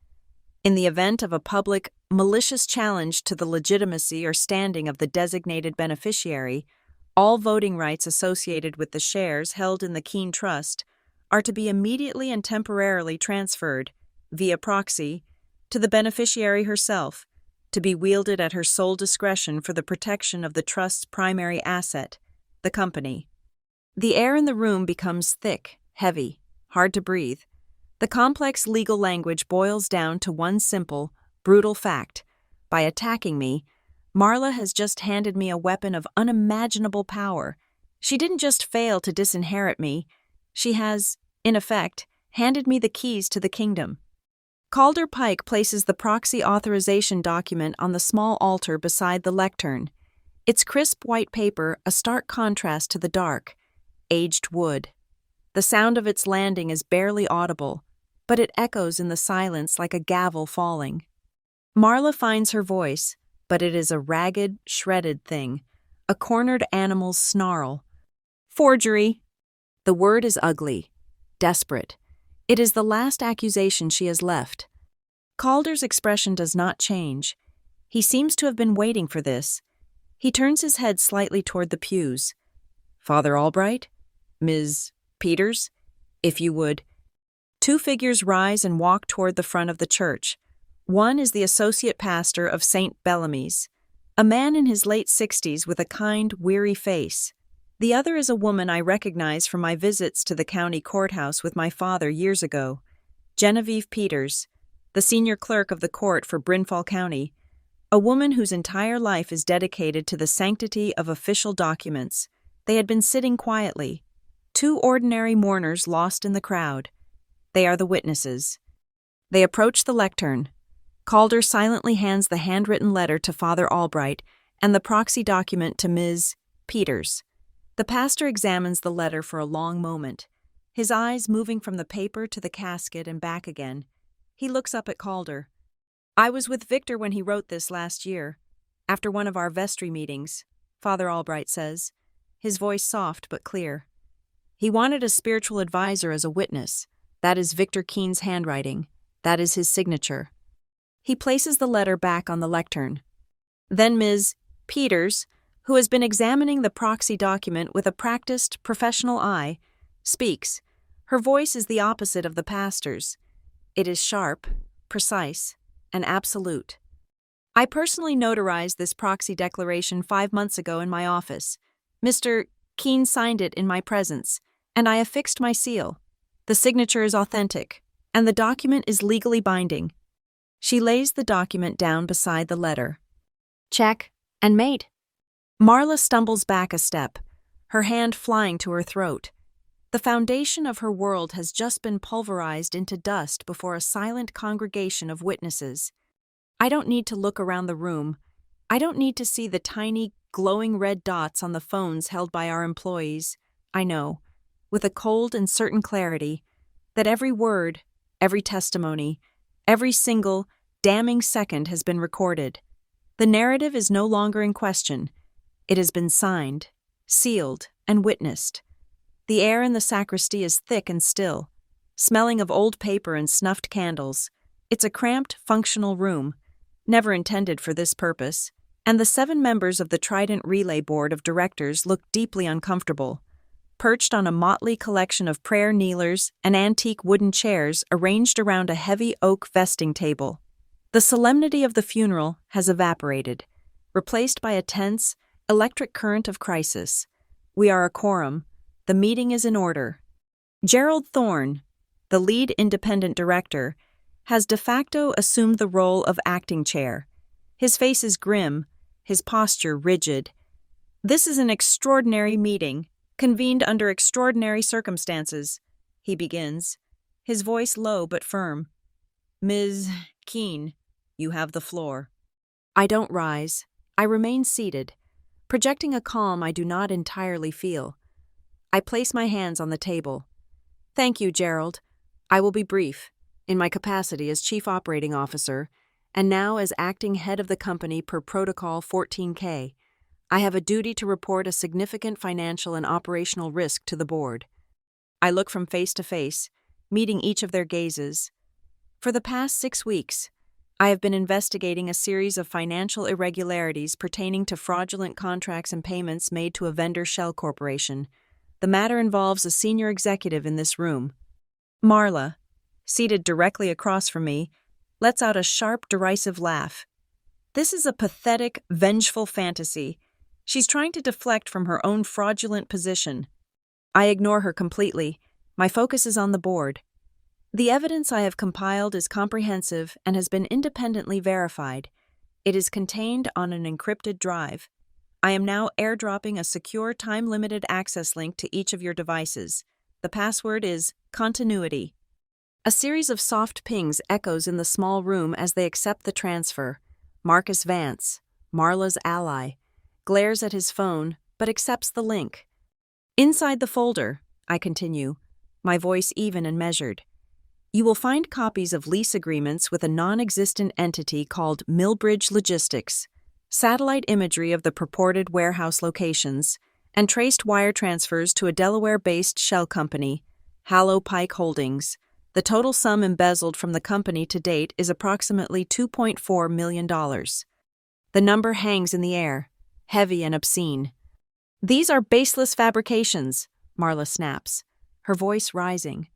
In the event of a public, malicious challenge to the legitimacy or standing of the designated beneficiary, all voting rights associated with the shares held in the Keene Trust are to be immediately and temporarily transferred, via proxy, to the beneficiary herself, to be wielded at her sole discretion for the protection of the trust's primary asset, the company. The air in the room becomes thick, heavy, hard to breathe. The complex legal language boils down to one simple, brutal fact. By attacking me, Marla has just handed me a weapon of unimaginable power. She didn't just fail to disinherit me. She has, in effect, handed me the keys to the kingdom. Calder Pike places the proxy authorization document on the small altar beside the lectern. Its crisp white paper a stark contrast to the dark, aged wood. The sound of its landing is barely audible, but it echoes in the silence like a gavel falling. Marla finds her voice, but it is a ragged, shredded thing, a cornered animal's snarl. Forgery! The word is ugly, desperate. It is the last accusation she has left. Calder's expression does not change. He seems to have been waiting for this. He turns his head slightly toward the pews. Father Albright? Ms. Peters? If you would. Two figures rise and walk toward the front of the church. One is the associate pastor of St. Bellamy's, a man in his late 60s with a kind, weary face. The other is a woman I recognize from my visits to the county courthouse with my father years ago, Genevieve Peters, the senior clerk of the court for Brynfall County, a woman whose entire life is dedicated to the sanctity of official documents. They had been sitting quietly, two ordinary mourners lost in the crowd. They are the witnesses. They approach the lectern. Calder silently hands the handwritten letter to Father Albright and the proxy document to Ms. Peters. The pastor examines the letter for a long moment, his eyes moving from the paper to the casket and back again. He looks up at Calder. I was with Victor when he wrote this last year, after one of our vestry meetings, Father Albright says, his voice soft but clear. He wanted a spiritual advisor as a witness. That is Victor Keene's handwriting. That is his signature. He places the letter back on the lectern. Then Ms. Peters, who has been examining the proxy document with a practiced, professional eye, speaks. Her voice is the opposite of the pastor's. It is sharp, precise, and absolute. I personally notarized this proxy declaration 5 months ago in my office. Mr. Keene signed it in my presence, and I affixed my seal. The signature is authentic, and the document is legally binding. She lays the document down beside the letter. Check and mate. Marla stumbles back a step, her hand flying to her throat. The foundation of her world has just been pulverized into dust before a silent congregation of witnesses. I don't need to look around the room. I don't need to see the tiny, glowing red dots on the phones held by our employees. I know, with a cold and certain clarity, that every word, every testimony, every single, damning second has been recorded. The narrative is no longer in question. It has been signed, sealed, and witnessed. The air in the sacristy is thick and still, smelling of old paper and snuffed candles. It's a cramped, functional room, never intended for this purpose, and the 7 members of the Trident Relay Board of Directors look deeply uncomfortable, perched on a motley collection of prayer kneelers and antique wooden chairs arranged around a heavy oak vesting table. The solemnity of the funeral has evaporated, replaced by a tense, electric current of crisis. We are a quorum. The meeting is in order. Gerald Thorne, the lead independent director, has de facto assumed the role of acting chair. His face is grim, his posture rigid. This is an extraordinary meeting, convened under extraordinary circumstances, he begins, his voice low but firm. Ms. Keene, you have the floor. I don't rise. I remain seated, projecting a calm I do not entirely feel. I place my hands on the table. Thank you, Gerald. I will be brief, in my capacity as Chief Operating Officer, and now as acting head of the company per Protocol 14K. I have a duty to report a significant financial and operational risk to the board. I look from face to face, meeting each of their gazes. For the past 6 weeks, I have been investigating a series of financial irregularities pertaining to fraudulent contracts and payments made to a vendor shell corporation. The matter involves a senior executive in this room. Marla, seated directly across from me, lets out a sharp, derisive laugh. This is a pathetic, vengeful fantasy. She's trying to deflect from her own fraudulent position. I ignore her completely. My focus is on the board. The evidence I have compiled is comprehensive and has been independently verified. It is contained on an encrypted drive. I am now airdropping a secure time-limited access link to each of your devices. The password is continuity. A series of soft pings echoes in the small room as they accept the transfer. Marcus Vance, Marla's ally, glares at his phone but accepts the link. Inside the folder, I continue, my voice even and measured, you will find copies of lease agreements with a non-existent entity called Millbridge Logistics, satellite imagery of the purported warehouse locations, and traced wire transfers to a Delaware-based shell company, Hallow Pike Holdings. The total sum embezzled from the company to date is approximately $2.4 million. The number hangs in the air, heavy and obscene. These are baseless fabrications, Marla snaps, her voice rising.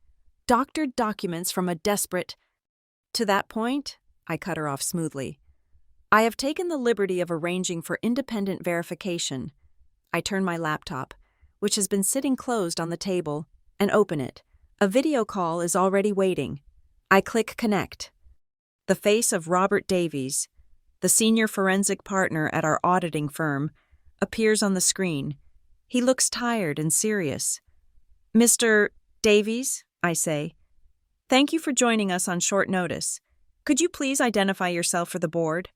Doctored documents from a desperate... To that point, I cut her off smoothly. I have taken the liberty of arranging for independent verification. I turn my laptop, which has been sitting closed on the table, and open it. A video call is already waiting. I click connect. The face of Robert Davies, the senior forensic partner at our auditing firm, appears on the screen. He looks tired and serious. Mr. Davies, I say, thank you for joining us on short notice. Could you please identify yourself for the board?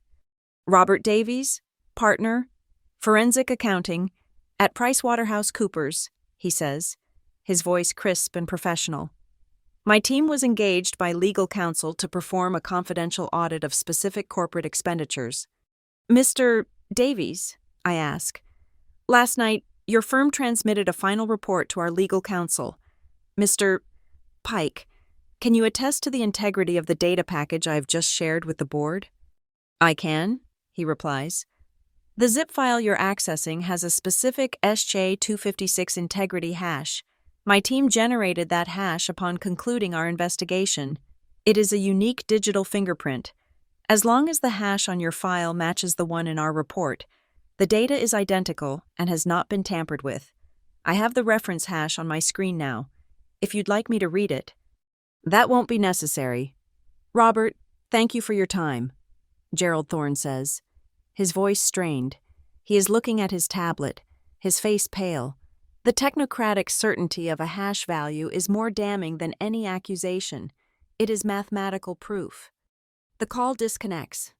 Robert Davies, partner, forensic accounting, at PricewaterhouseCoopers, he says, his voice crisp and professional. My team was engaged by legal counsel to perform a confidential audit of specific corporate expenditures. Mr. Davies, I ask, last night your firm transmitted a final report to our legal counsel. Mr. Pike, can you attest to the integrity of the data package I have just shared with the board? I can, he replies. The zip file you're accessing has a specific SJ256 integrity hash. My team generated that hash upon concluding our investigation. It is a unique digital fingerprint. As long as the hash on your file matches the one in our report, the data is identical and has not been tampered with. I have the reference hash on my screen now. If you'd like me to read it. That won't be necessary. Robert, thank you for your time, Gerald Thorne says, his voice strained. He is looking at his tablet, his face pale. The technocratic certainty of a hash value is more damning than any accusation. It is mathematical proof. The call disconnects.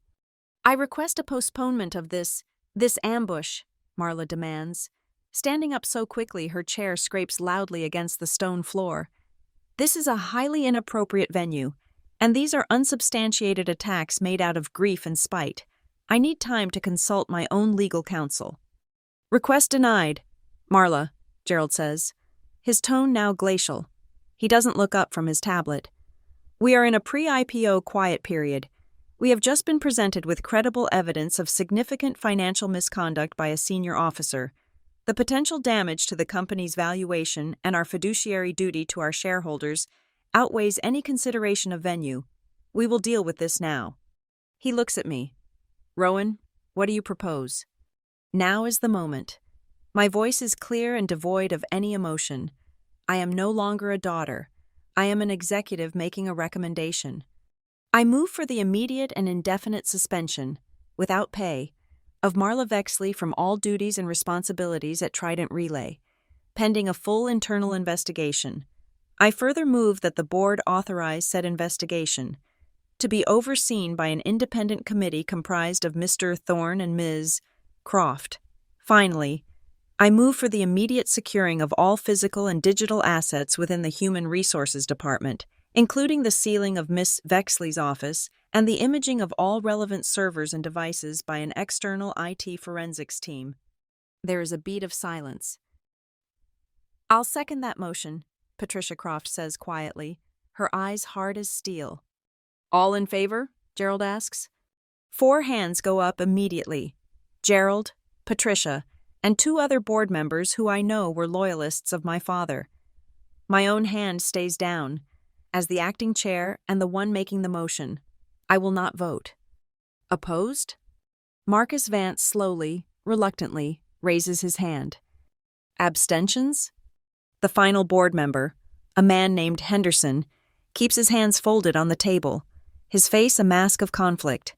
I request a postponement of this ambush, Marla demands. Standing up so quickly her chair scrapes loudly against the stone floor. This is a highly inappropriate venue, and these are unsubstantiated attacks made out of grief and spite. I need time to consult my own legal counsel. Request denied, Marla, Gerald says, his tone now glacial. He doesn't look up from his tablet. We are in a pre-IPO quiet period. We have just been presented with credible evidence of significant financial misconduct by a senior officer. The potential damage to the company's valuation and our fiduciary duty to our shareholders outweighs any consideration of venue. We will deal with this now. He looks at me. Rowan, what do you propose? Now is the moment. My voice is clear and devoid of any emotion. I am no longer a daughter. I am an executive making a recommendation. I move for the immediate and indefinite suspension, without pay, of Marla Vexley from all duties and responsibilities at Trident Relay, pending a full internal investigation. I further move that the board authorize said investigation to be overseen by an independent committee comprised of Mr. Thorne and Ms. Croft. Finally, I move for the immediate securing of all physical and digital assets within the Human Resources Department, including the sealing of Miss Vexley's office and the imaging of all relevant servers and devices by an external IT forensics team. There is a beat of silence. I'll second that motion, Patricia Croft says quietly, her eyes hard as steel. All in favor? Gerald asks. 4 hands go up immediately. Gerald, Patricia, and 2 other board members who I know were loyalists of my father. My own hand stays down, as the acting chair and the one making the motion. I will not vote. Opposed? Marcus Vance slowly, reluctantly, raises his hand. Abstentions? The final board member, a man named Henderson, keeps his hands folded on the table, his face a mask of conflict.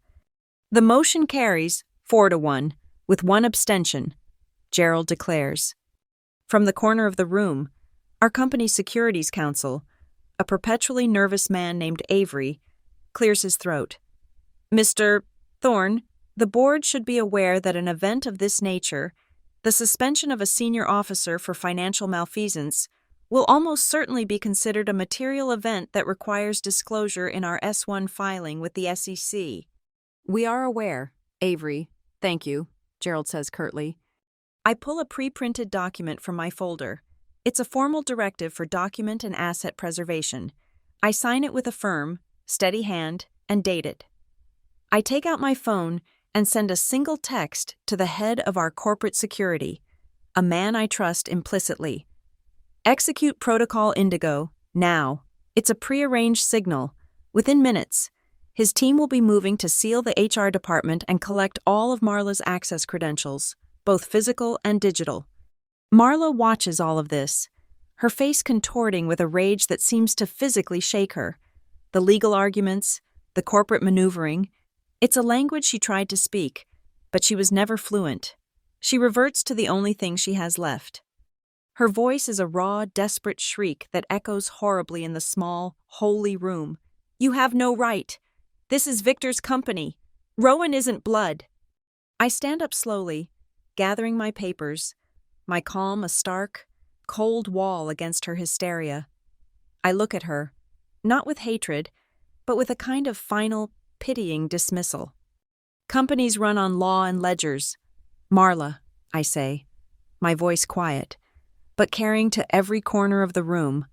The motion carries 4-1, with one abstention, Gerald declares. From the corner of the room, our company's securities counsel, a perpetually nervous man named Avery, clears his throat. Mr. Thorne, the board should be aware that an event of this nature, the suspension of a senior officer for financial malfeasance, will almost certainly be considered a material event that requires disclosure in our S1 filing with the SEC. We are aware, Avery. Thank you, Gerald says curtly. I pull a pre-printed document from my folder. It's a formal directive for document and asset preservation. I sign it with a firm, steady hand, and date it. I take out my phone and send a single text to the head of our corporate security, a man I trust implicitly. Execute Protocol Indigo, now. It's a prearranged signal. Within minutes, his team will be moving to seal the HR department and collect all of Marla's access credentials, both physical and digital. Marla watches all of this, her face contorting with a rage that seems to physically shake her. The legal arguments, the corporate maneuvering, it's a language she tried to speak, but she was never fluent. She reverts to the only thing she has left. Her voice is a raw, desperate shriek that echoes horribly in the small, holy room. You have no right. This is Victor's company. Rowan isn't blood. I stand up slowly, gathering my papers, my calm a stark, cold wall against her hysteria. I look at her, not with hatred, but with a kind of final, pitying dismissal. Companies run on law and ledgers. Marla, I say, my voice quiet, but carrying to every corner of the room.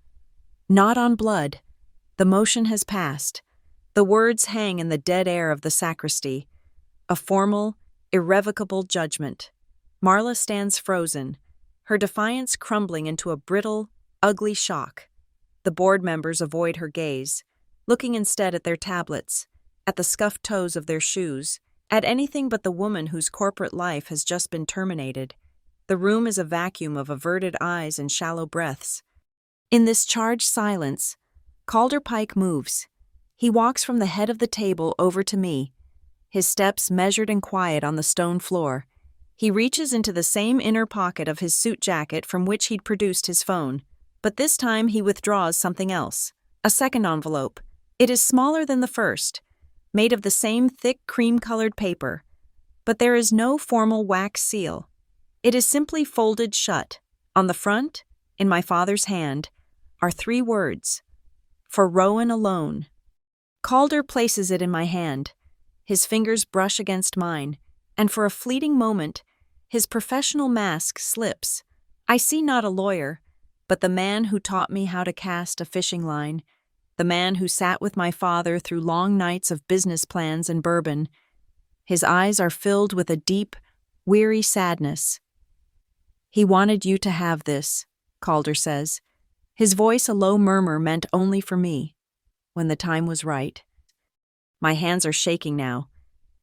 Not on blood. The motion has passed. The words hang in the dead air of the sacristy. A formal, irrevocable judgment. Marla stands frozen, her defiance crumbling into a brittle, ugly shock. The board members avoid her gaze, looking instead at their tablets, at the scuffed toes of their shoes, at anything but the woman whose corporate life has just been terminated. The room is a vacuum of averted eyes and shallow breaths. In this charged silence, Calder Pike moves. He walks from the head of the table over to me, his steps measured and quiet on the stone floor. He reaches into the same inner pocket of his suit jacket from which he'd produced his phone, but this time he withdraws something else, a second envelope. It is smaller than the first, made of the same thick cream-colored paper, but there is no formal wax seal. It is simply folded shut. On the front, in my father's hand, are 3 words, "For Rowan alone." Calder places it in my hand. His fingers brush against mine, and for a fleeting moment, his professional mask slips. I see not a lawyer, but the man who taught me how to cast a fishing line, the man who sat with my father through long nights of business plans and bourbon. His eyes are filled with a deep, weary sadness. He wanted you to have this, Calder says, his voice a low murmur meant only for me, when the time was right. My hands are shaking now.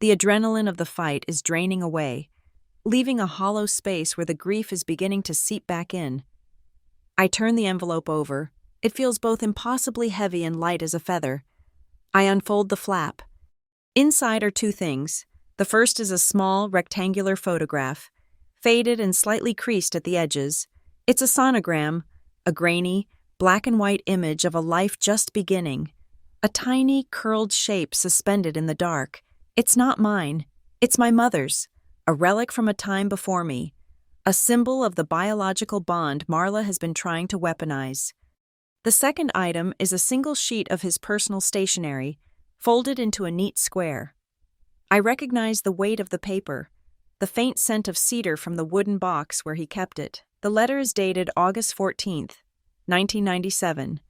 The adrenaline of the fight is draining away, leaving a hollow space where the grief is beginning to seep back in. I turn the envelope over. It feels both impossibly heavy and light as a feather. I unfold the flap. Inside are 2 things. The first is a small, rectangular photograph, faded and slightly creased at the edges. It's a sonogram, a grainy, black and white image of a life just beginning. A tiny, curled shape suspended in the dark. It's not mine. It's my mother's, a relic from a time before me, a symbol of the biological bond Marla has been trying to weaponize. The second item is a single sheet of his personal stationery, folded into a neat square. I recognize the weight of the paper, the faint scent of cedar from the wooden box where he kept it. The letter is dated August 14th, 1997,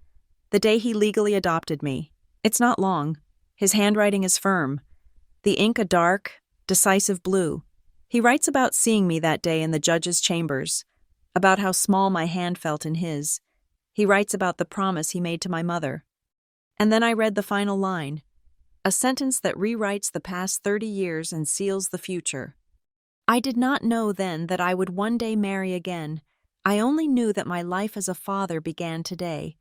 the day he legally adopted me. It's not long. His handwriting is firm, the ink a dark, decisive blue. He writes about seeing me that day in the judge's chambers, about how small my hand felt in his. He writes about the promise he made to my mother. And then I read the final line, a sentence that rewrites the past 30 years and seals the future. I did not know then that I would one day marry again. I only knew that my life as a father began today.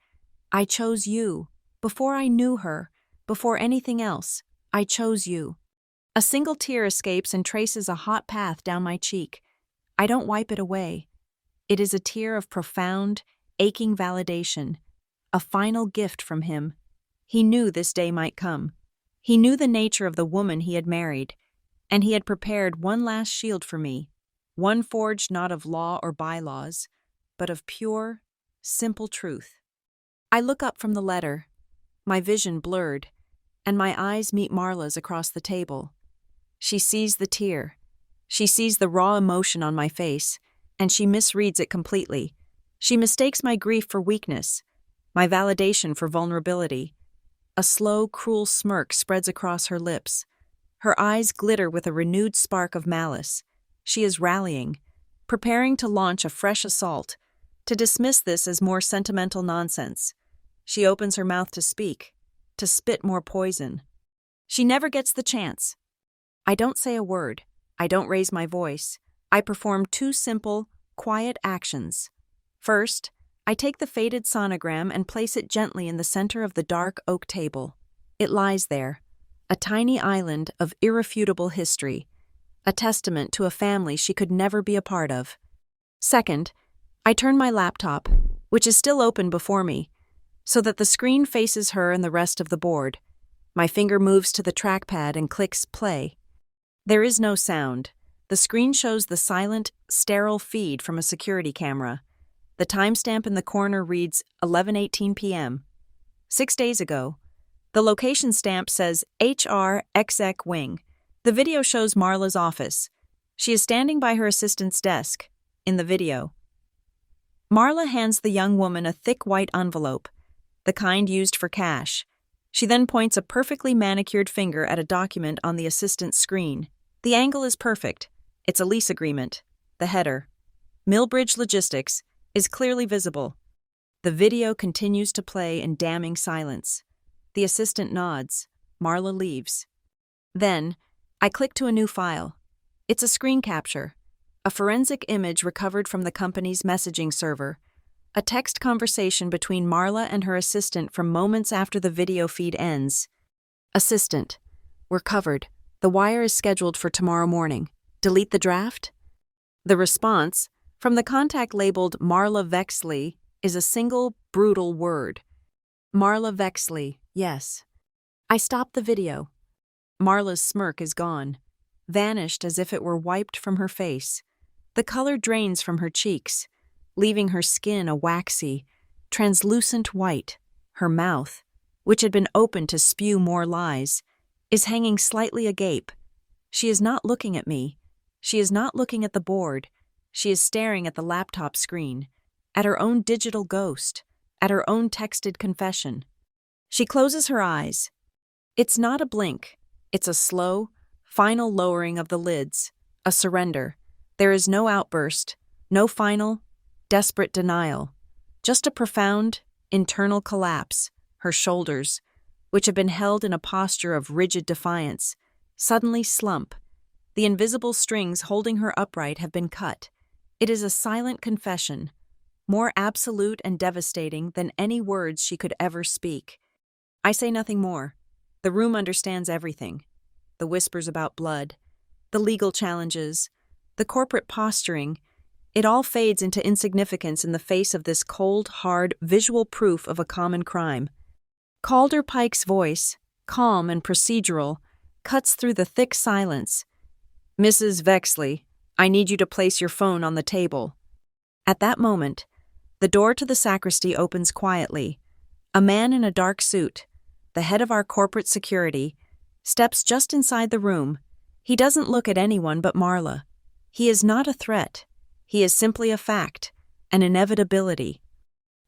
I chose you. Before I knew her, before anything else, I chose you. A single tear escapes and traces a hot path down my cheek. I don't wipe it away. It is a tear of profound, aching validation, a final gift from him. He knew this day might come. He knew the nature of the woman he had married, and he had prepared one last shield for me, one forged not of law or bylaws, but of pure, simple truth. I look up from the letter, my vision blurred, and my eyes meet Marla's across the table. She sees the tear. She sees the raw emotion on my face, and she misreads it completely. She mistakes my grief for weakness, my validation for vulnerability. A slow, cruel smirk spreads across her lips. Her eyes glitter with a renewed spark of malice. She is rallying, preparing to launch a fresh assault, to dismiss this as more sentimental nonsense. She opens her mouth to speak, to spit more poison. She never gets the chance. I don't say a word. I don't raise my voice. I perform two simple, quiet actions. First, I take the faded sonogram and place it gently in the center of the dark oak table. It lies there, a tiny island of irrefutable history, a testament to a family she could never be a part of. Second, I turn my laptop, which is still open before me, so that the screen faces her and the rest of the board. My finger moves to the trackpad and clicks play. There is no sound. The screen shows the silent, sterile feed from a security camera. The timestamp in the corner reads 11:18 p.m. 6 days ago. The location stamp says HR Exec Wing. The video shows Marla's office. She is standing by her assistant's desk. In the video, Marla hands the young woman a thick white envelope, the kind used for cash. She then points a perfectly manicured finger at a document on the assistant's screen. The angle is perfect. It's a lease agreement. The header, Millbridge Logistics, is clearly visible. The video continues to play in damning silence. The assistant nods. Marla leaves. Then, I click to a new file. It's a screen capture, a forensic image recovered from the company's messaging server, a text conversation between Marla and her assistant from moments after the video feed ends. Assistant, we're covered. The wire is scheduled for tomorrow morning. Delete the draft? The response, from the contact labeled Marla Vexley, is a single, brutal word. Marla Vexley, yes. I stop the video. Marla's smirk is gone, vanished as if it were wiped from her face. The color drains from her cheeks, leaving her skin a waxy, translucent white. Her mouth, which had been opened to spew more lies, is hanging slightly agape. She is not looking at me. She is not looking at the board. She is staring at the laptop screen, at her own digital ghost, at her own texted confession. She closes her eyes. It's not a blink. It's a slow, final lowering of the lids, a surrender. There is no outburst, no final, desperate denial, just a profound, internal collapse. Her shoulders, which have been held in a posture of rigid defiance, suddenly slump. The invisible strings holding her upright have been cut. It is a silent confession, more absolute and devastating than any words she could ever speak. I say nothing more. The room understands everything. The whispers about blood, the legal challenges, the corporate posturing, it all fades into insignificance in the face of this cold, hard, visual proof of a common crime. Calder Pike's voice, calm and procedural, cuts through the thick silence. Mrs. Vexley, I need you to place your phone on the table. At that moment, the door to the sacristy opens quietly. A man in a dark suit, the head of our corporate security, steps just inside the room. He doesn't look at anyone but Marla. He is not a threat. He is simply a fact, an inevitability.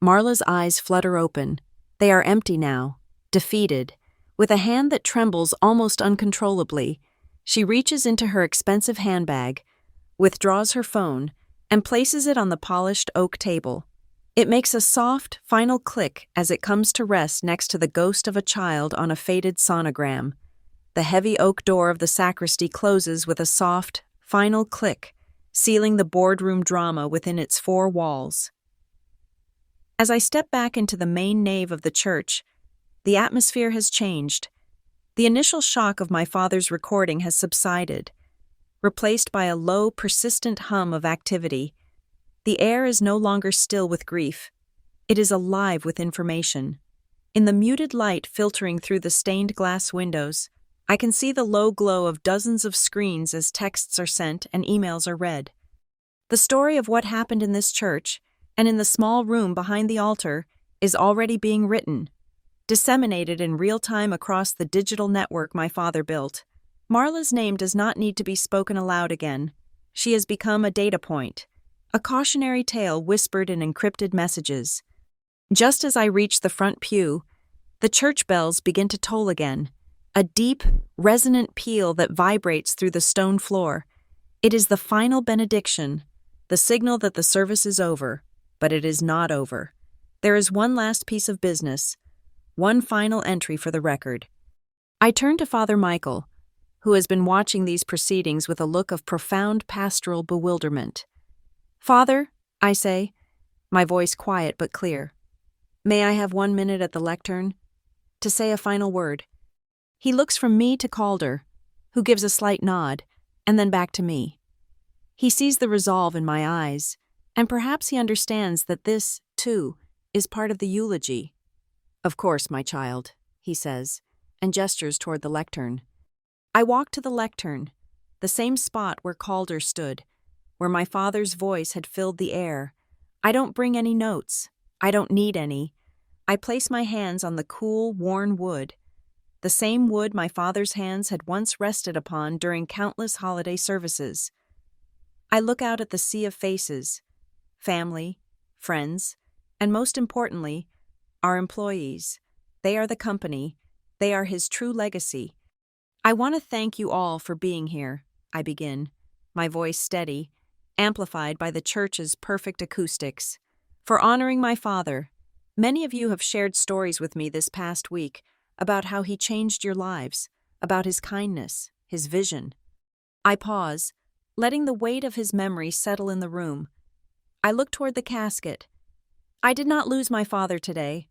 Marla's eyes flutter open. They are empty now, defeated. With a hand that trembles almost uncontrollably, she reaches into her expensive handbag, withdraws her phone, and places it on the polished oak table. It makes a soft, final click as it comes to rest next to the ghost of a child on a faded sonogram. The heavy oak door of the sacristy closes with a soft, final click, sealing the boardroom drama within its four walls. As I step back into the main nave of the church, the atmosphere has changed. The initial shock of my father's recording has subsided, replaced by a low, persistent hum of activity. The air is no longer still with grief. It is alive with information. In the muted light filtering through the stained glass windows, I can see the low glow of dozens of screens as texts are sent and emails are read. The story of what happened in this church, and in the small room behind the altar, is already being written, disseminated in real time across the digital network my father built. Marla's name does not need to be spoken aloud again. She has become a data point, a cautionary tale whispered in encrypted messages. Just as I reach the front pew, the church bells begin to toll again, a deep, resonant peal that vibrates through the stone floor. It is the final benediction, the signal that the service is over, but it is not over. There is one last piece of business, one final entry for the record. I turn to Father Michael, who has been watching these proceedings with a look of profound pastoral bewilderment. "Father," I say, my voice quiet but clear, "may I have 1 minute at the lectern to say a final word?" He looks from me to Calder, who gives a slight nod, and then back to me. He sees the resolve in my eyes, and perhaps he understands that this, too, is part of the eulogy. "Of course, my child," he says, and gestures toward the lectern. I walk to the lectern, the same spot where Calder stood, where my father's voice had filled the air. I don't bring any notes. I don't need any. I place my hands on the cool, worn wood, the same wood my father's hands had once rested upon during countless holiday services. I look out at the sea of faces, family, friends, and most importantly, our employees. They are the company. They are his true legacy. "I want to thank you all for being here," I begin, my voice steady, amplified by the church's perfect acoustics, "for honoring my father. Many of you have shared stories with me this past week about how he changed your lives, about his kindness, his vision." I pause, letting the weight of his memory settle in the room. I look toward the casket. I did not lose my father today.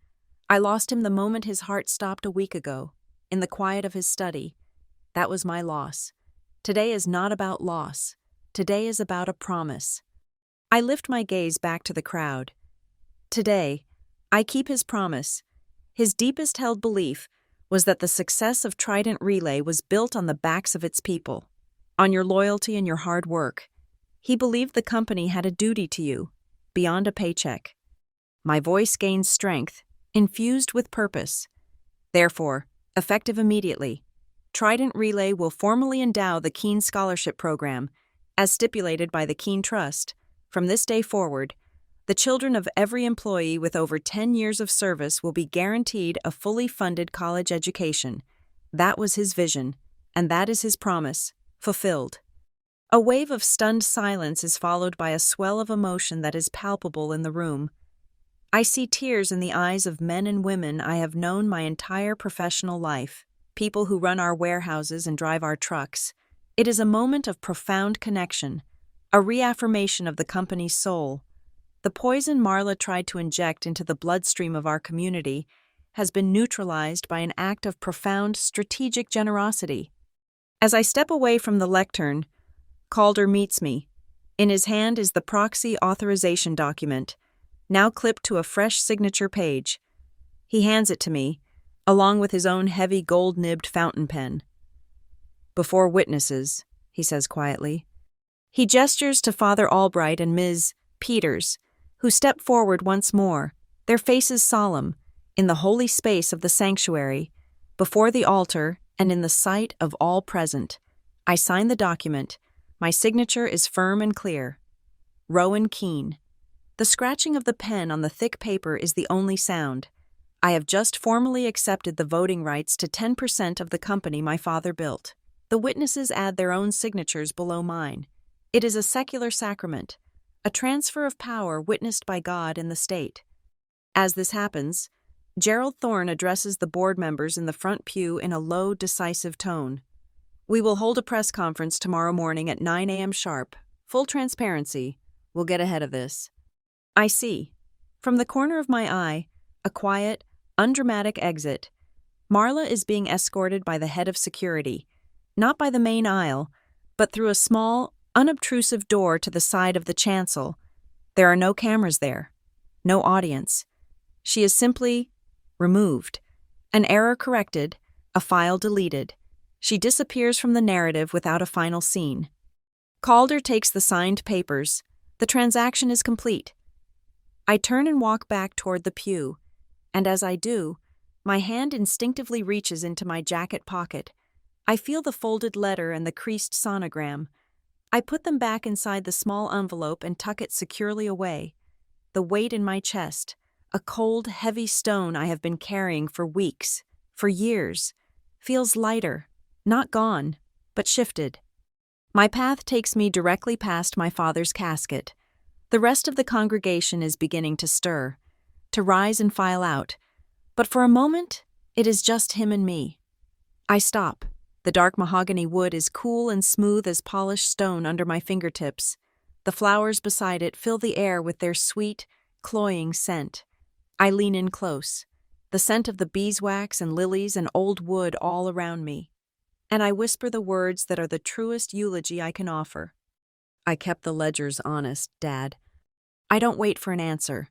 I lost him the moment his heart stopped a week ago, in the quiet of his study. That was my loss. Today is not about loss. Today is about a promise. I lift my gaze back to the crowd. Today, I keep his promise. His deepest held belief was that the success of Trident Relay was built on the backs of its people, on your loyalty and your hard work. He believed the company had a duty to you, beyond a paycheck. My voice gains strength, infused with purpose. Therefore, effective immediately, Trident Relay will formally endow the Keene Scholarship Program, as stipulated by the Keene Trust. From this day forward, the children of every employee with over 10 years of service will be guaranteed a fully funded college education. That was his vision, and that is his promise, fulfilled. A wave of stunned silence is followed by a swell of emotion that is palpable in the room. I see tears in the eyes of men and women I have known my entire professional life, people who run our warehouses and drive our trucks. It is a moment of profound connection, a reaffirmation of the company's soul. The poison Marla tried to inject into the bloodstream of our community has been neutralized by an act of profound strategic generosity. As I step away from the lectern, Calder meets me. In his hand is the proxy authorization document, now clipped to a fresh signature page. He hands it to me, along with his own heavy gold-nibbed fountain pen. "Before witnesses," he says quietly. He gestures to Father Albright and Ms. Peters, who step forward once more, their faces solemn, in the holy space of the sanctuary, before the altar and in the sight of all present. I sign the document. My signature is firm and clear. Rowan Keene. The scratching of the pen on the thick paper is the only sound. I have just formally accepted the voting rights to 10% of the company my father built. The witnesses add their own signatures below mine. It is a secular sacrament, a transfer of power witnessed by God and the state. As this happens, Gerald Thorne addresses the board members in the front pew in a low, decisive tone. "We will hold a press conference tomorrow morning at 9 a.m. sharp. Full transparency. We'll get ahead of this." I see, from the corner of my eye, a quiet, undramatic exit. Marla is being escorted by the head of security, not by the main aisle, but through a small, unobtrusive door to the side of the chancel. There are no cameras there, no audience. She is simply removed, an error corrected, a file deleted. She disappears from the narrative without a final scene. Calder takes the signed papers. The transaction is complete. I turn and walk back toward the pew, and as I do, my hand instinctively reaches into my jacket pocket. I feel the folded letter and the creased sonogram. I put them back inside the small envelope and tuck it securely away. The weight in my chest, a cold, heavy stone I have been carrying for weeks, for years, feels lighter, not gone, but shifted. My path takes me directly past my father's casket. The rest of the congregation is beginning to stir, to rise and file out, but for a moment, it is just him and me. I stop. The dark mahogany wood is cool and smooth as polished stone under my fingertips. The flowers beside it fill the air with their sweet, cloying scent. I lean in close, the scent of the beeswax and lilies and old wood all around me, and I whisper the words that are the truest eulogy I can offer. I kept the ledgers honest, Dad. I don't wait for an answer.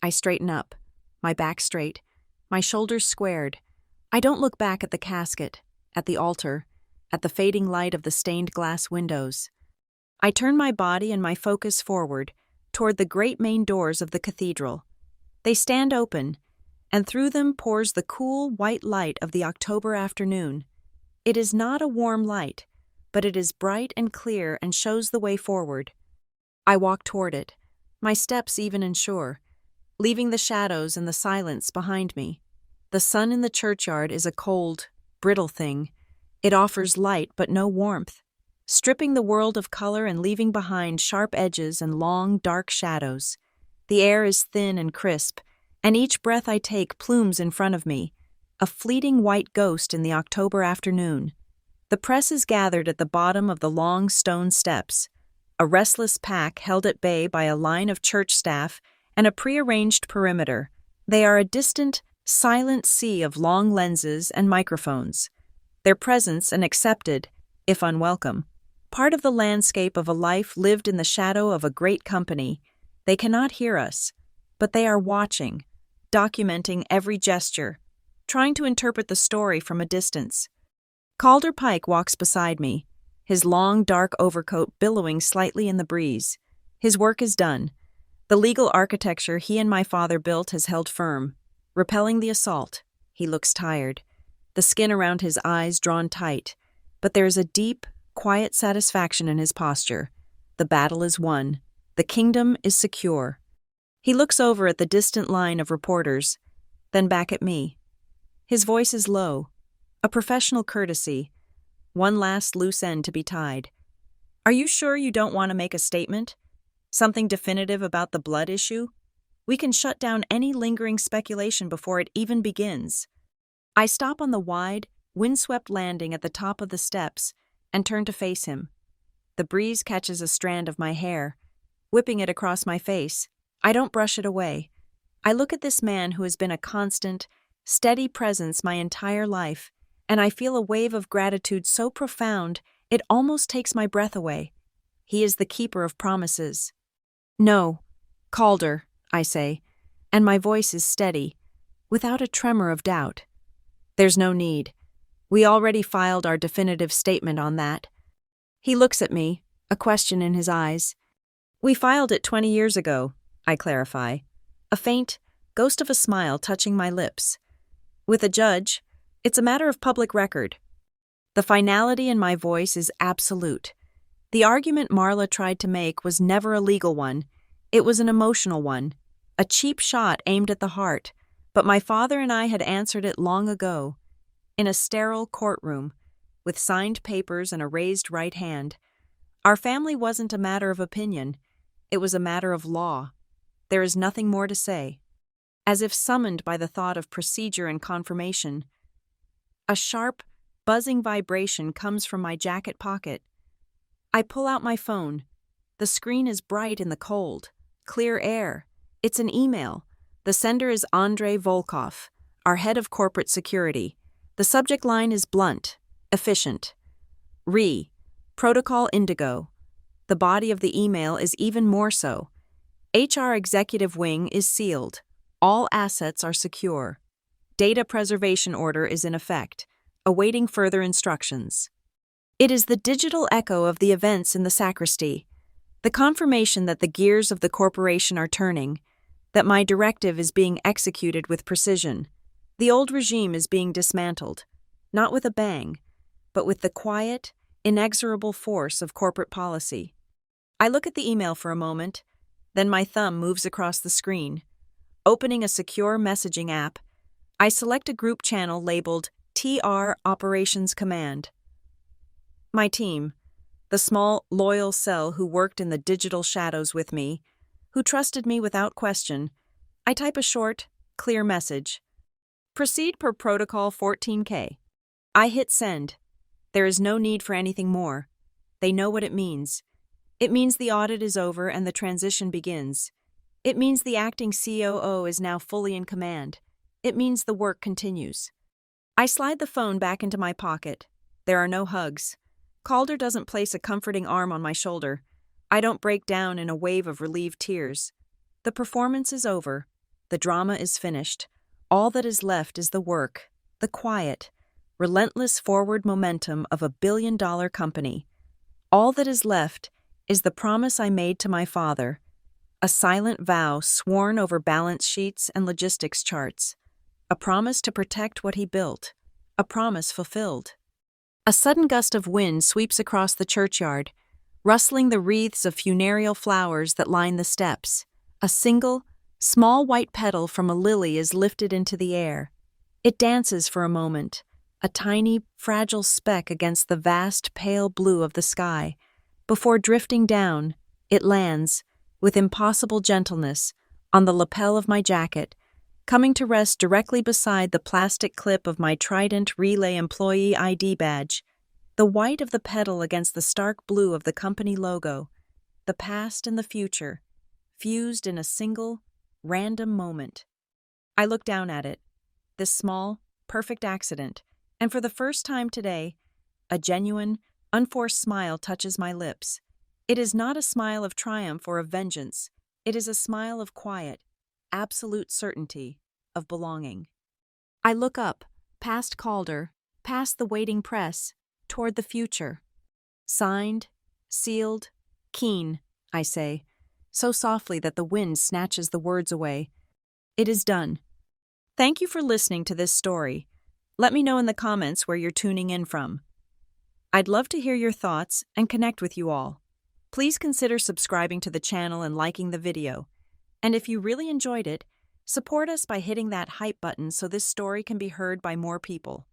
I straighten up, my back straight, my shoulders squared. I don't look back at the casket, at the altar, at the fading light of the stained glass windows. I turn my body and my focus forward, toward the great main doors of the cathedral. They stand open, and through them pours the cool, white light of the October afternoon. It is not a warm light, but it is bright and clear and shows the way forward. I walk toward it, my steps even and sure, leaving the shadows and the silence behind me. The sun in the churchyard is a cold, brittle thing. It offers light but no warmth, stripping the world of color and leaving behind sharp edges and long, dark shadows. The air is thin and crisp, and each breath I take plumes in front of me, a fleeting white ghost in the October afternoon. The press is gathered at the bottom of the long stone steps, a restless pack held at bay by a line of church staff and a prearranged perimeter. They are a distant, silent sea of long lenses and microphones, their presence an accepted, if unwelcome, part of the landscape of a life lived in the shadow of a great company. They cannot hear us, but they are watching, documenting every gesture, trying to interpret the story from a distance. Calder Pike walks beside me, his long, dark overcoat billowing slightly in the breeze. His work is done. The legal architecture he and my father built has held firm, repelling the assault. He looks tired, the skin around his eyes drawn tight, but there is a deep, quiet satisfaction in his posture. The battle is won. The kingdom is secure. He looks over at the distant line of reporters, then back at me. His voice is low, a professional courtesy, one last loose end to be tied. Are you sure you don't want to make a statement? Something definitive about the blood issue? We can shut down any lingering speculation before it even begins. I stop on the wide, windswept landing at the top of the steps and turn to face him. The breeze catches a strand of my hair, whipping it across my face. I don't brush it away. I look at this man who has been a constant, steady presence my entire life, and I feel a wave of gratitude so profound it almost takes my breath away. He is the keeper of promises. No, Calder, I say, and my voice is steady, without a tremor of doubt. There's no need. We already filed our definitive statement on that. He looks at me, a question in his eyes. We filed it 20 years ago, I clarify, a faint, ghost of a smile touching my lips. With a judge, it's a matter of public record. The finality in my voice is absolute. The argument Marla tried to make was never a legal one. It was an emotional one, a cheap shot aimed at the heart, but my father and I had answered it long ago. In a sterile courtroom, with signed papers and a raised right hand. Our family wasn't a matter of opinion. It was a matter of law. There is nothing more to say. As if summoned by the thought of procedure and confirmation, a sharp, buzzing vibration comes from my jacket pocket. I pull out my phone. The screen is bright in the cold, clear air. It's an email. The sender is Andrei Volkov, our head of corporate security. The subject line is blunt, efficient. Protocol Indigo. The body of the email is even more so. HR Executive Wing is sealed. All assets are secure. Data preservation order is in effect, awaiting further instructions. It is the digital echo of the events in the sacristy, the confirmation that the gears of the corporation are turning, that my directive is being executed with precision. The old regime is being dismantled, not with a bang, but with the quiet, inexorable force of corporate policy. I look at the email for a moment, then my thumb moves across the screen. Opening a secure messaging app, I select a group channel labeled TR Operations Command. My team, the small, loyal cell who worked in the digital shadows with me, who trusted me without question, I type a short, clear message. Proceed per protocol 14K. I hit send. There is no need for anything more. They know what it means. It means the audit is over and the transition begins. It means the acting COO is now fully in command. It means the work continues. I slide the phone back into my pocket. There are no hugs. Calder doesn't place a comforting arm on my shoulder. I don't break down in a wave of relieved tears. The performance is over. The drama is finished. All that is left is the work, the quiet, relentless forward momentum of a billion-dollar company. All that is left is the promise I made to my father, a silent vow sworn over balance sheets and logistics charts, a promise to protect what he built, a promise fulfilled. A sudden gust of wind sweeps across the churchyard, rustling the wreaths of funereal flowers that line the steps. A single, small white petal from a lily is lifted into the air. It dances for a moment, a tiny, fragile speck against the vast, pale blue of the sky. Before drifting down, it lands, with impossible gentleness, on the lapel of my jacket, coming to rest directly beside the plastic clip of my Trident Relay Employee ID badge, the white of the petal against the stark blue of the company logo, the past and the future, fused in a single, random moment. I look down at it, this small, perfect accident, and for the first time today, a genuine, unforced smile touches my lips. It is not a smile of triumph or of vengeance. It is a smile of quiet, absolute certainty, of belonging. I look up, past Calder, past the waiting press, toward the future. Signed, sealed, keen, I say, so softly that the wind snatches the words away. It is done. Thank you for listening to this story. Let me know in the comments where you're tuning in from. I'd love to hear your thoughts and connect with you all. Please consider subscribing to the channel and liking the video. And if you really enjoyed it, support us by hitting that hype button so this story can be heard by more people.